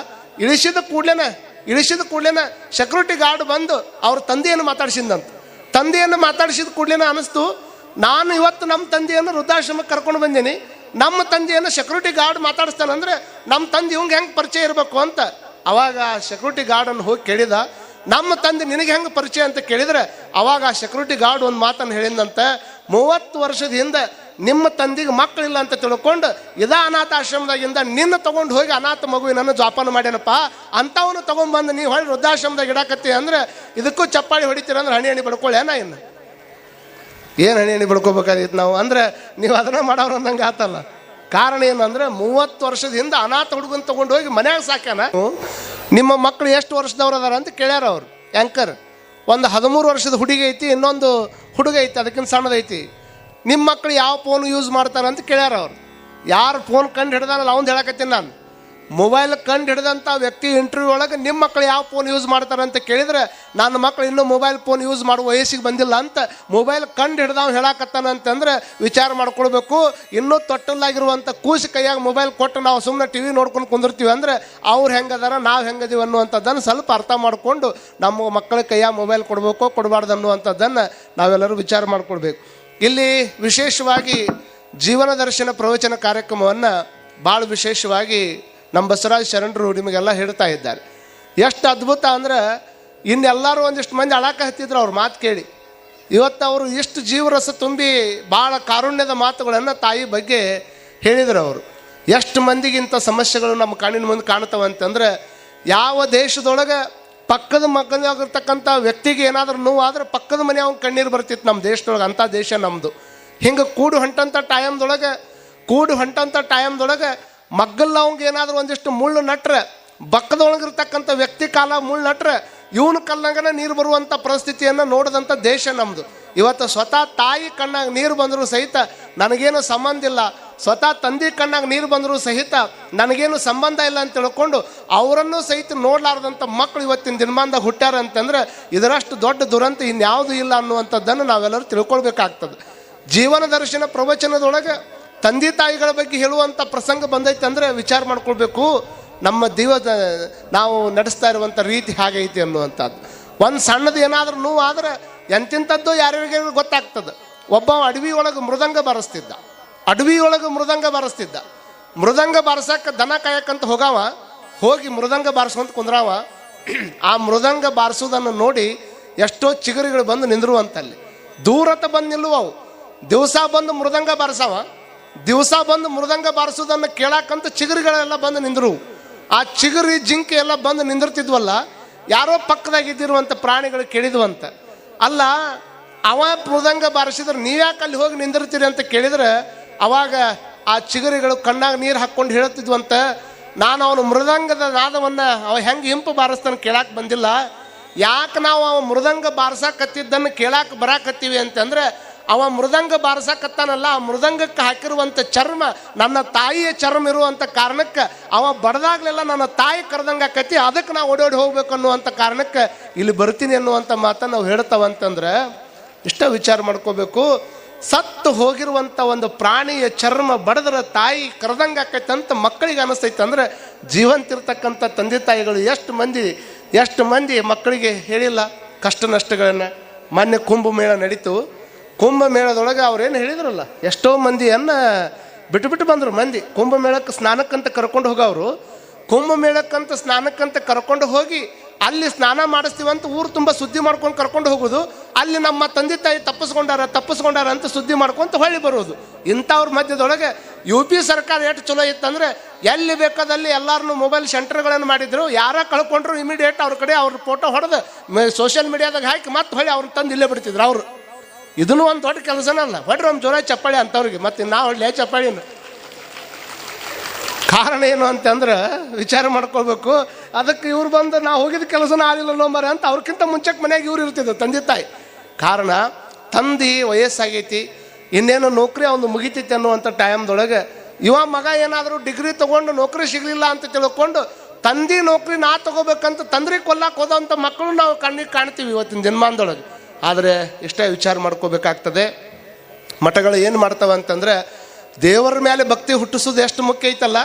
ಇಳಿಸಿದ ಕೂಡ್ಲೇನ ಸೆಕ್ಯೂರಿಟಿ ಗಾರ್ಡ್ ಬಂದು ಅವ್ರ ತಂದೆಯನ್ನು ಮಾತಾಡ್ಸಿದಂತ. ತಂದೆಯನ್ನು ಮಾತಾಡಿಸಿದ ಕೂಡ್ಲೇನ ಅನಿಸ್ತು, ನಾನು ಇವತ್ತು ನಮ್ಮ ತಂದೆಯನ್ನು ವೃದ್ಧಾಶ್ರಮಕ್ಕೆ ಕರ್ಕೊಂಡು ಬಂದೀನಿ, ನಮ್ಮ ತಂದೆಯನ್ನು ಸೆಕ್ಯೂರಿಟಿ ಗಾರ್ಡ್ ಮಾತಾಡಿಸ್ತಾನಂದ್ರೆ ನಮ್ಮ ತಂದೆ ಇವಂಗೆ ಹೆಂಗೆ ಪರಿಚಯ ಇರಬೇಕು ಅಂತ. ಅವಾಗ ಸೆಕ್ಯೂರಿಟಿ ಗಾರ್ಡನ್ನು ಹೋಗಿ ಕೇಳಿದ, ನಮ್ಮ ತಂದೆ ನಿನಗೆ ಹೆಂಗೆ ಪರಿಚಯ ಅಂತ ಕೇಳಿದ್ರೆ ಅವಾಗ ಆ ಸೆಕ್ಯೂರಿಟಿ ಗಾರ್ಡ್ ಒಂದು ಮಾತನ್ನು ಹೇಳಿದಂತೆ, 30 ವರ್ಷದ ಹಿಂದೆ ನಿಮ್ಮ ತಂದೆಗೆ ಮಕ್ಕಳಿಲ್ಲ ಅಂತ ತಿಳ್ಕೊಂಡು ಇದಾ ಅನಾಥ ಆಶ್ರಮದಾಗಿಂದ ನಿನ್ನ ತೊಗೊಂಡು ಹೋಗಿ ಅನಾಥ ಮಗುವಿನನ್ನು ಜೋಪಾನ ಮಾಡ್ಯಾನಪ್ಪ, ಅಂಥವನು ತೊಗೊಂಡ್ಬಂದು ನೀವು ಹೊಳ್ಳಿ ವೃದ್ಧಾಶ್ರಮದಾಗ ಇಡಾಕತ್ತಿ ಅಂದ್ರೆ ಇದಕ್ಕೂ ಚಪ್ಪಾಳಿ ಹೊಡಿತೀರಂದ್ರೆ ಹಣಿ ಬಡ್ಕೊಳ್ಳೇನ? ಇನ್ನು ಏನು ಹಣಿ ಬಡ್ಕೋಬೇಕಾಗಿತ್ತು ನಾವು ಅಂದ್ರೆ ನೀವು ಅದನ್ನ ಮಾಡೋರು ಅಂದಂಗೆ ಆತಲ್ಲ. ಕಾರಣ ಏನಂದ್ರೆ 30 ವರ್ಷದ ಹಿಂದೆ ಅನಾಥ ಹುಡುಗನ ತೊಗೊಂಡು ಹೋಗಿ ಮನ್ಯಾಗ ಸಾಕ್ಯಾನ. ನಿಮ್ಮ ಮಕ್ಕಳು ಎಷ್ಟು ವರ್ಷದವ್ರು ಅದಾರ ಅಂತ ಕೇಳ್ಯಾರ ಅವ್ರು ಆ್ಯಂಕರ್. ಒಂದು 13 ವರ್ಷದ ಹುಡುಗಿ ಐತಿ, ಇನ್ನೊಂದು ಹುಡುಗ ಐತಿ ಅದಕ್ಕಿಂತ ಸಣ್ಣದೈತಿ. ನಿಮ್ಮ ಮಕ್ಕಳು ಯಾವ ಫೋನ್ ಯೂಸ್ ಮಾಡ್ತಾರೆ ಅಂತ ಕೇಳ್ಯಾರ ಅವ್ರು. ಯಾರು ಫೋನ್ ಕಂಡು ಹಿಡ್ದಾನಲ್ಲ ಅವ್ನು ಹೇಳಕತ್ತೀನಿ ನಾನು. ಮೊಬೈಲ್ ಕಂಡು ಹಿಡಿದಂಥ ವ್ಯಕ್ತಿ ಇಂಟರ್ವ್ಯೂ ಒಳಗೆ ನಿಮ್ಮ ಮಕ್ಕಳು ಯಾವ ಫೋನ್ ಯೂಸ್ ಮಾಡ್ತಾರೆ ಅಂತ ಕೇಳಿದ್ರೆ ನನ್ನ ಮಕ್ಕಳು ಇನ್ನೂ ಮೊಬೈಲ್ ಫೋನ್ ಯೂಸ್ ಮಾಡುವ ವಯಸ್ಸಿಗೆ ಬಂದಿಲ್ಲ ಅಂತ ಮೊಬೈಲ್ ಕಂಡು ಹಿಡ್ದವ್ ಹೇಳಕತ್ತಾನಂತಂದ್ರೆ ವಿಚಾರ ಮಾಡ್ಕೊಳ್ಬೇಕು. ಇನ್ನೂ ತೊಟ್ಟಲಾಗಿರುವಂಥ ಕೂಸು ಕೈಯಾಗ ಮೊಬೈಲ್ ಕೊಟ್ಟು ನಾವು ಸುಮ್ಮನೆ ಟಿ ವಿ ನೋಡ್ಕೊಂಡು ಕುಂದಿರ್ತೀವಿ ಅಂದರೆ ಅವ್ರು ಹೆಂಗದಾರ ನಾವು ಹೆಂಗದೀವಿ ಅನ್ನುವಂಥದ್ದನ್ನು ಸ್ವಲ್ಪ ಅರ್ಥ ಮಾಡಿಕೊಂಡು ನಮ್ಮ ಮಕ್ಕಳ ಕೈಯಾಗ ಮೊಬೈಲ್ ಕೊಡಬೇಕೋ ಕೊಡಬಾರ್ದು ಅನ್ನುವಂಥದ್ದನ್ನು ನಾವೆಲ್ಲರೂ ವಿಚಾರ ಮಾಡ್ಕೊಳ್ಬೇಕು. ಇಲ್ಲಿ ವಿಶೇಷವಾಗಿ ಜೀವನ ದರ್ಶನ ಪ್ರವಚನ ಕಾರ್ಯಕ್ರಮವನ್ನು ಭಾಳ ವಿಶೇಷವಾಗಿ ನಮ್ಮ ಬಸವರಾಜ ಶರಣರು ನಿಮಗೆಲ್ಲ ಹೇಳ್ತಾ ಇದ್ದಾರೆ. ಎಷ್ಟು ಅದ್ಭುತ ಅಂದ್ರೆ ಇನ್ನೆಲ್ಲರೂ ಒಂದಿಷ್ಟು ಮಂದಿ ಅಳಾಕ ಹತ್ತಿದ್ರು ಅವ್ರ ಮಾತು ಕೇಳಿ. ಇವತ್ತು ಅವರು ಇಷ್ಟು ಜೀವರಸ ತುಂಬಿ ಭಾಳ ಕಾರುಣ್ಯದ ಮಾತುಗಳನ್ನು ತಾಯಿ ಬಗ್ಗೆ ಹೇಳಿದರು ಅವರು. ಎಷ್ಟು ಮಂದಿಗಿಂತ ಸಮಸ್ಯೆಗಳು ನಮ್ಮ ಕಣ್ಣಿನ ಮುಂದೆ ಕಾಣ್ತವೆ ಅಂತಂದ್ರೆ, ಯಾವ ದೇಶದೊಳಗೆ ಪಕ್ಕದ ಮಗನಾಗಿರ್ತಕ್ಕಂಥ ವ್ಯಕ್ತಿಗೆ ಏನಾದರೂ ನೋವಾದ್ರೆ ಪಕ್ಕದ ಮನೆ ಅವ್ನ ಕಣ್ಣೀರು ಬರ್ತಿತ್ತು ನಮ್ಮ ದೇಶದೊಳಗೆ. ಅಂಥ ದೇಶ ನಮ್ಮದು. ಹಿಂಗೆ ಕೂಡು ಹೊಂಟಂಥ ಟೈಮ್ದೊಳಗೆ ಮಗ್ಗಲ್ಲ ಅವಂಗೆ ಏನಾದರೂ ಒಂದಿಷ್ಟು ಮುಳ್ಳು ನಟ್ರೆ, ಬಕ್ಕದೊಳಗಿರ್ತಕ್ಕಂಥ ವ್ಯಕ್ತಿ ಕಾಲ ಮುಳ್ಳು ನಟ್ರೆ ಇವನ ಕಲ್ಲಂಗನ ನೀರು ಬರುವಂಥ ಪರಿಸ್ಥಿತಿಯನ್ನು ನೋಡಿದಂಥ ದೇಶ ನಮ್ಮದು. ಇವತ್ತು ಸ್ವತಃ ತಾಯಿ ಕಣ್ಣಾಗ ನೀರು ಬಂದರೂ ಸಹಿತ ನನಗೇನು ಸಂಬಂಧ ಇಲ್ಲ, ಸ್ವತಃ ತಂದೆ ಕಣ್ಣಾಗ ನೀರು ಬಂದರೂ ಸಹಿತ ನನಗೇನು ಸಂಬಂಧ ಇಲ್ಲ ಅಂತ ತಿಳ್ಕೊಂಡು ಅವರನ್ನು ಸಹಿತ ನೋಡಲಾರ್ದಂಥ ಮಕ್ಕಳು ಇವತ್ತಿನ ದಿನಮಾನದಾಗ ಹುಟ್ಟ್ಯಾರ ಅಂತಂದ್ರೆ ಇದರಷ್ಟು ದೊಡ್ಡ ದುರಂತ ಇನ್ಯಾವುದೂ ಇಲ್ಲ ಅನ್ನುವಂಥದ್ದನ್ನು ನಾವೆಲ್ಲರೂ ತಿಳ್ಕೊಳ್ಬೇಕಾಗ್ತದೆ. ಜೀವನ ದರ್ಶನ ಪ್ರವಚನದೊಳಗೆ ತಂದೆ ತಾಯಿಗಳ ಬಗ್ಗೆ ಹೇಳುವಂಥ ಪ್ರಸಂಗ ಬಂದೈತೆ ಅಂದರೆ ವಿಚಾರ ಮಾಡ್ಕೊಳ್ಬೇಕು. ನಮ್ಮ ನಾವು ನಡೆಸ್ತಾ ಇರುವಂಥ ರೀತಿ ಹಾಗೈತಿ ಅನ್ನುವಂಥದ್ದು. ಒಂದು ಸಣ್ಣದು ಏನಾದರೂ ನೋವು ಆದರೆ ಎಂತಿಂಥದ್ದು ಯಾರ್ಯಾರಿಗೆ ಗೊತ್ತಾಗ್ತದೆ. ಒಬ್ಬ ಅಡವಿ ಒಳಗೆ ಮೃದಂಗ ಬಾರಿಸ್ತಿದ್ದ. ಮೃದಂಗ ಬಾರಿಸಕ್ಕೆ ದನ ಕಾಯಕ್ಕಂತ ಹೋಗಿ ಮೃದಂಗ ಬಾರಿಸ್ಕೊಂತ ಕುಂದ್ರಾವ. ಆ ಮೃದಂಗ ಬಾರಿಸೋದನ್ನು ನೋಡಿ ಎಷ್ಟೋ ಚಿಗುರಿಗಳು ಬಂದು ನಿಂದ್ರುವಂತಲ್ಲಿ ದೂರತ ಬಂದು ನಿಲ್ಲುವವು. ದಿವಸ ಬಂದು ಮೃದಂಗ ಬಾರಿಸೋದನ್ನು ಕೇಳಕ್ಕಂತ ಚಿಗುರಿಗಳೆಲ್ಲ ಬಂದು ನಿಂದ್ರು. ಆ ಚಿಗುರಿ ಜಿಂಕೆ ಎಲ್ಲ ಬಂದು ನಿಂದಿರ್ತಿದ್ವಲ್ಲ, ಯಾರೋ ಪಕ್ಕದಾಗಿದ್ದಿರುವಂಥ ಪ್ರಾಣಿಗಳು ಕೇಳಿದ್ವಂತ, ಅಲ್ಲ ಅವ ಮೃದಂಗ ಬಾರಿಸಿದ್ರೆ ನೀವ್ಯಾಕೆ ಅಲ್ಲಿ ಹೋಗಿ ನಿಂದಿರ್ತೀರಿ ಅಂತ ಕೇಳಿದ್ರೆ ಅವಾಗ ಆ ಚಿಗುರಿಗಳು ಕಣ್ಣಾಗ ನೀರು ಹಾಕ್ಕೊಂಡು ಹೇಳ್ತಿದ್ವಂತ, ನಾನು ಅವನು ಮೃದಂಗದ ನಾದವನ್ನು ಅವ ಹೆಂಗೆ ಹಿಂಪು ಬಾರಿಸ್ತಾನೆ ಕೇಳಕ್ಕೆ ಬಂದಿಲ್ಲ. ಯಾಕೆ ನಾವು ಅವ ಮೃದಂಗ ಬಾರಿಸಾಕತ್ತಿದ್ದನ್ನು ಕೇಳಕ್ಕೆ ಬರಾಕತ್ತೀವಿ ಅಂತಂದ್ರೆ ಅವ ಮೃದಂಗ ಬಾರಿಸಕತ್ತಾನಲ್ಲ, ಆ ಮೃದಂಗಕ್ಕೆ ಹಾಕಿರುವಂಥ ಚರ್ಮ ನನ್ನ ತಾಯಿಯ ಚರ್ಮ ಇರುವಂಥ ಕಾರಣಕ್ಕೆ ಅವ ಬಡ್ದಾಗ್ಲೆಲ್ಲ ನನ್ನ ತಾಯಿ ಕರೆದಂಗೆ ಆಕೈತಿ, ಅದಕ್ಕೆ ನಾವು ಓಡೋಡಿ ಹೋಗ್ಬೇಕು ಅನ್ನುವಂಥ ಕಾರಣಕ್ಕೆ ಇಲ್ಲಿ ಬರ್ತೀನಿ ಅನ್ನುವಂಥ ಮಾತನ್ನು ನಾವು ಹೇಳ್ತಾವಂತಂದ್ರೆ ಇಷ್ಟ ವಿಚಾರ ಮಾಡ್ಕೋಬೇಕು. ಸತ್ತು ಹೋಗಿರುವಂಥ ಒಂದು ಪ್ರಾಣಿಯ ಚರ್ಮ ಬಡದ್ರ ತಾಯಿ ಕರೆದಂಗೆ ಆಕೈತೆ ಅಂತ ಮಕ್ಕಳಿಗೆ ಅನಿಸ್ತೈತೆ ಅಂದ್ರೆ ಜೀವಂತಿರ್ತಕ್ಕಂಥ ತಂದೆ ತಾಯಿಗಳು ಎಷ್ಟು ಮಂದಿ ಮಕ್ಕಳಿಗೆ ಹೇಳಿಲ್ಲ ಕಷ್ಟ ನಷ್ಟಗಳನ್ನು. ಮೊನ್ನೆ ಕುಂಭಮೇಳ ನಡೀತು. ಕುಂಭಮೇಳದೊಳಗೆ ಅವ್ರೇನು ಹೇಳಿದ್ರಲ್ಲ, ಎಷ್ಟೋ ಮಂದಿಯನ್ನು ಬಿಟ್ಟು ಬಂದರು. ಮಂದಿ ಕುಂಭಮೇಳಕ್ಕೆ ಸ್ನಾನಕ್ಕಂತ ಕರ್ಕೊಂಡು ಹೋಗವರು, ಕುಂಭಮೇಳಕ್ಕಂತ ಸ್ನಾನಕ್ಕಂತ ಕರ್ಕೊಂಡು ಹೋಗಿ ಅಲ್ಲಿ ಸ್ನಾನ ಮಾಡಿಸ್ತೀವಂತ ಊರು ತುಂಬ ಸುದ್ದಿ ಮಾಡ್ಕೊಂಡು ಕರ್ಕೊಂಡು ಹೋಗೋದು, ಅಲ್ಲಿ ನಮ್ಮ ತಂದೆ ತಾಯಿ ತಪ್ಪಿಸ್ಕೊಂಡಾರ ಅಂತ ಸುದ್ದಿ ಮಾಡ್ಕೊಂತ ಹೊಳ್ಳಿ ಬರೋದು. ಇಂಥವ್ರ ಮಧ್ಯದೊಳಗೆ UP ಸರ್ಕಾರ ಎಷ್ಟು ಚಲೋ ಇತ್ತಂದರೆ ಎಲ್ಲಿ ಬೇಕಾದಲ್ಲಿ ಎಲ್ಲರನ್ನೂ ಮೊಬೈಲ್ ಸೆಂಟರ್ಗಳನ್ನು ಮಾಡಿದ್ರು. ಯಾರ ಕಳ್ಕೊಂಡ್ರು ಇಮಿಡಿಯೇಟ್ ಅವ್ರ ಕಡೆ ಅವ್ರ ಫೋಟೋ ಹೊಡೆದು ಸೋಷಿಯಲ್ ಮೀಡಿಯಾದಾಗ ಹಾಕಿ ಮತ್ತೆ ಹೊಳ್ಳಿ ಅವ್ರನ್ನ ತಂದು ಇಲ್ಲೇ ಬಿಡ್ತಿದ್ರು ಅವರು. ಇದನ್ನು ಒಂದು ದೊಡ್ಡ ಕೆಲಸನಲ್ಲ. ಹೊಡ್ರಿ ನಮ್ಮ ಜೋರ ಚಪ್ಪಾಳಿ ಅಂಥವ್ರಿಗೆ, ಮತ್ತು ನಾವು ಹೊಡ್ಲಿ ಚಪ್ಪಾಳಿನ. ಕಾರಣ ಏನು ಅಂತಂದ್ರೆ ವಿಚಾರ ಮಾಡ್ಕೊಳ್ಬೇಕು. ಅದಕ್ಕೆ ಇವ್ರು ಬಂದು ನಾವು ಹೋಗಿದ್ದ ಕೆಲಸನ ಆಗಲಿಲ್ಲಲ್ಲೋ ಮರ ಅಂತ ಅವ್ರಿಗಿಂತ ಮುಂಚೆಗೆ ಮನೆಯಾಗ ಇವ್ರು ಇರ್ತಿದ್ರು ತಂದೆ ತಾಯಿ. ಕಾರಣ ತಂದೆ ವಯಸ್ಸಾಗೈತಿ, ಇನ್ನೇನು ನೌಕರಿ ಅವ್ನು ಮುಗಿತೈತಿ ಅನ್ನುವಂಥ ಟೈಮ್ದೊಳಗೆ ಇವ ಮಗ ಏನಾದರೂ ಡಿಗ್ರಿ ತೊಗೊಂಡು ನೌಕರಿ ಸಿಗಲಿಲ್ಲ ಅಂತ ತಿಳ್ಕೊಂಡು ತಂದೆ ನೌಕರಿ ನಾ ತೊಗೋಬೇಕಂತ ತಂದ್ರಿ ಕೊಲ್ಲಕ್ಕೆ ಹೋದಂಥ ಮಕ್ಕಳು ನಾವು ಕಣ್ಣಿಗೆ ಕಾಣ್ತೀವಿ ಇವತ್ತಿನ ಜನ್ಮಾನದೊಳಗೆ. ಆದರೆ ಇಷ್ಟೇ ವಿಚಾರ ಮಾಡ್ಕೋಬೇಕಾಗ್ತದೆ. ಮಠಗಳು ಏನು ಮಾಡ್ತವೆ ಅಂತಂದರೆ ದೇವರ ಮೇಲೆ ಭಕ್ತಿ ಹುಟ್ಟಿಸೋದು ಎಷ್ಟು ಮುಖ್ಯ ಐತಲ್ಲ,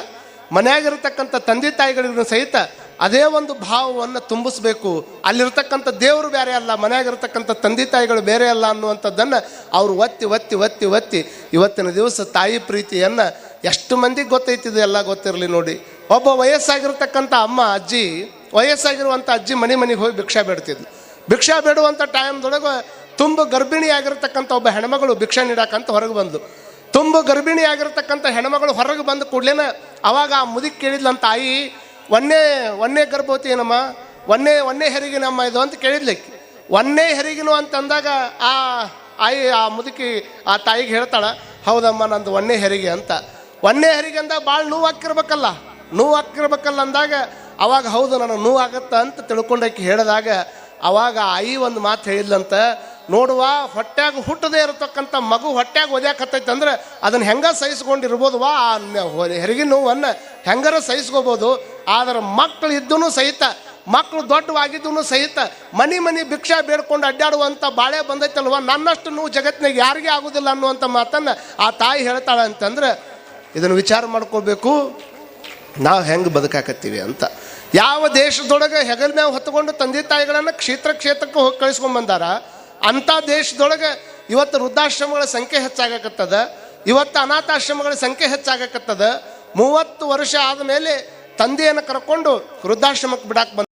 ಮನೆಯಾಗಿರ್ತಕ್ಕಂಥ ತಂದೆ ತಾಯಿಗಳಿಗೂ ಸಹಿತ ಅದೇ ಒಂದು ಭಾವವನ್ನು ತುಂಬಿಸ್ಬೇಕು. ಅಲ್ಲಿರ್ತಕ್ಕಂಥ ದೇವರು ಬೇರೆ ಅಲ್ಲ, ಮನೆಯಾಗಿರ್ತಕ್ಕಂಥ ತಂದೆ ತಾಯಿಗಳು ಬೇರೆ ಅಲ್ಲ ಅನ್ನುವಂಥದ್ದನ್ನು ಅವರು ಒತ್ತಿ ಇವತ್ತಿನ ದಿವಸ ತಾಯಿ ಪ್ರೀತಿಯನ್ನು ಎಷ್ಟು ಮಂದಿಗೆ ಗೊತ್ತೈತಿದೆ ಎಲ್ಲ ಗೊತ್ತಿರಲಿ ನೋಡಿ. ಒಬ್ಬ ವಯಸ್ಸಾಗಿರ್ತಕ್ಕಂಥ ವಯಸ್ಸಾಗಿರುವಂಥ ಅಜ್ಜಿ ಮನೆಗೆ ಹೋಗಿ ಭಿಕ್ಷಾ ಬೇಡ್ತಿದ್ಲು. ಭಿಕ್ಷಾ ಬೇಡುವಂಥ ಟೈಮ್ದೊಳಗೆ ತುಂಬ ಗರ್ಭಿಣಿ ಆಗಿರ್ತಕ್ಕಂಥ ಒಬ್ಬ ಹೆಣ್ಮಗಳು ಭಿಕ್ಷಾ ನೀಡಕ್ಕಂತ ಹೊರಗೆ ಬಂದು, ತುಂಬ ಗರ್ಭಿಣಿ ಆಗಿರ್ತಕ್ಕಂಥ ಹೆಣ್ಮಗಳು ಹೊರಗೆ ಬಂದು ಕೂಡಲೇನ ಅವಾಗ ಆ ಮುದುಕಿ ಕೇಳಿದ್ಲಂತ, ತಾಯಿ ಒಂದೇ ಗರ್ಭವತಿ ಏನಮ್ಮ, ಒಂದೇ ಹೆರಿಗೆನಮ್ಮ ಇದು ಅಂತ ಕೇಳಿದ್ಲಿಕ್ಕೆ. ಒಂದೇ ಹೆರಿಗೆನು ಅಂತಂದಾಗ ಆ ಮುದುಕಿ ಆ ತಾಯಿಗೆ ಹೇಳ್ತಾಳ, ಹೌದಮ್ಮ ನಂದು ಒಂದೇ ಹೆರಿಗೆ ಅಂತ. ಒಂದೇ ಹೆರಿಗೆ ಅಂದಾಗ ಭಾಳ ನೋವು ಹಾಕಿರ್ಬೇಕಲ್ಲ ಅಂದಾಗ ಅವಾಗ ಹೌದು ನನಗೆ ನೋವು ಆಗತ್ತ ಅಂತ ತಿಳ್ಕೊಂಡಾಕಿ ಹೇಳಿದಾಗ ಅವಾಗ ಆಯಿ ಒಂದು ಮಾತು ಹೇಳಿದ್ಲಂತ, ನೋಡುವ ಹೊಟ್ಯಾಗ ಹುಟ್ಟದೇ ಇರತಕ್ಕಂಥ ಮಗು ಹೊಟ್ಯಾಗ ಒದ್ಯಾಕತ್ತೈತೆ ಅಂದ್ರೆ ಅದನ್ನು ಹೆಂಗ ಸಹಿಸ್ಕೊಂಡಿರ್ಬೋದುವಾ, ಹೆರಿಗೆ ನೋವನ್ನು ಹೆಂಗಾರ ಸಹಿಸ್ಕೋಬೋದು. ಆದರೆ ಮಕ್ಕಳು ಇದ್ದೂ ಸಹಿತ, ಮಕ್ಕಳು ದೊಡ್ಡವಾಗಿದ್ದೂ ಸಹಿತ ಮನೆ ಭಿಕ್ಷಾ ಬೇಡ್ಕೊಂಡು ಅಡ್ಡಾಡುವಂಥ ಬಾಳೆ ಬಂದೈತಲ್ವ, ನನ್ನಷ್ಟು ನೋವು ಜಗತ್ತಿನಾಗ ಯಾರಿಗೂ ಆಗೋದಿಲ್ಲ ಅನ್ನುವಂಥ ಮಾತನ್ನು ಆ ತಾಯಿ ಹೇಳ್ತಾಳೆ ಅಂತಂದ್ರೆ ಇದನ್ನು ವಿಚಾರ ಮಾಡ್ಕೋಬೇಕು ನಾವು ಹೆಂಗೆ ಬದುಕಾಕತ್ತೀವಿ ಅಂತ. ಯಾವ ದೇಶದೊಳಗೆ ಹೆಗಲ ಮ್ಯಾಗ ಹೊತ್ತುಕೊಂಡು ತಂದೆ ತಾಯಿಗಳನ್ನು ಕ್ಷೇತ್ರಕ್ಕೆ ಹೋಗಿ ಕಳಿಸ್ಕೊಂಡ್ಬಂದಾರ ಅಂಥ ದೇಶದೊಳಗೆ ಇವತ್ತು ವೃದ್ಧಾಶ್ರಮಗಳ ಸಂಖ್ಯೆ ಹೆಚ್ಚಾಗಕತ್ತದ, ಇವತ್ತು ಅನಾಥಾಶ್ರಮಗಳ ಸಂಖ್ಯೆ ಹೆಚ್ಚಾಗಕತ್ತದ. 30 ವರ್ಷ ಆದಮೇಲೆ ತಂದೆಯನ್ನು ಕರ್ಕೊಂಡು ವೃದ್ಧಾಶ್ರಮಕ್ಕೆ ಬಿಡಾಕ್ ಬಂದ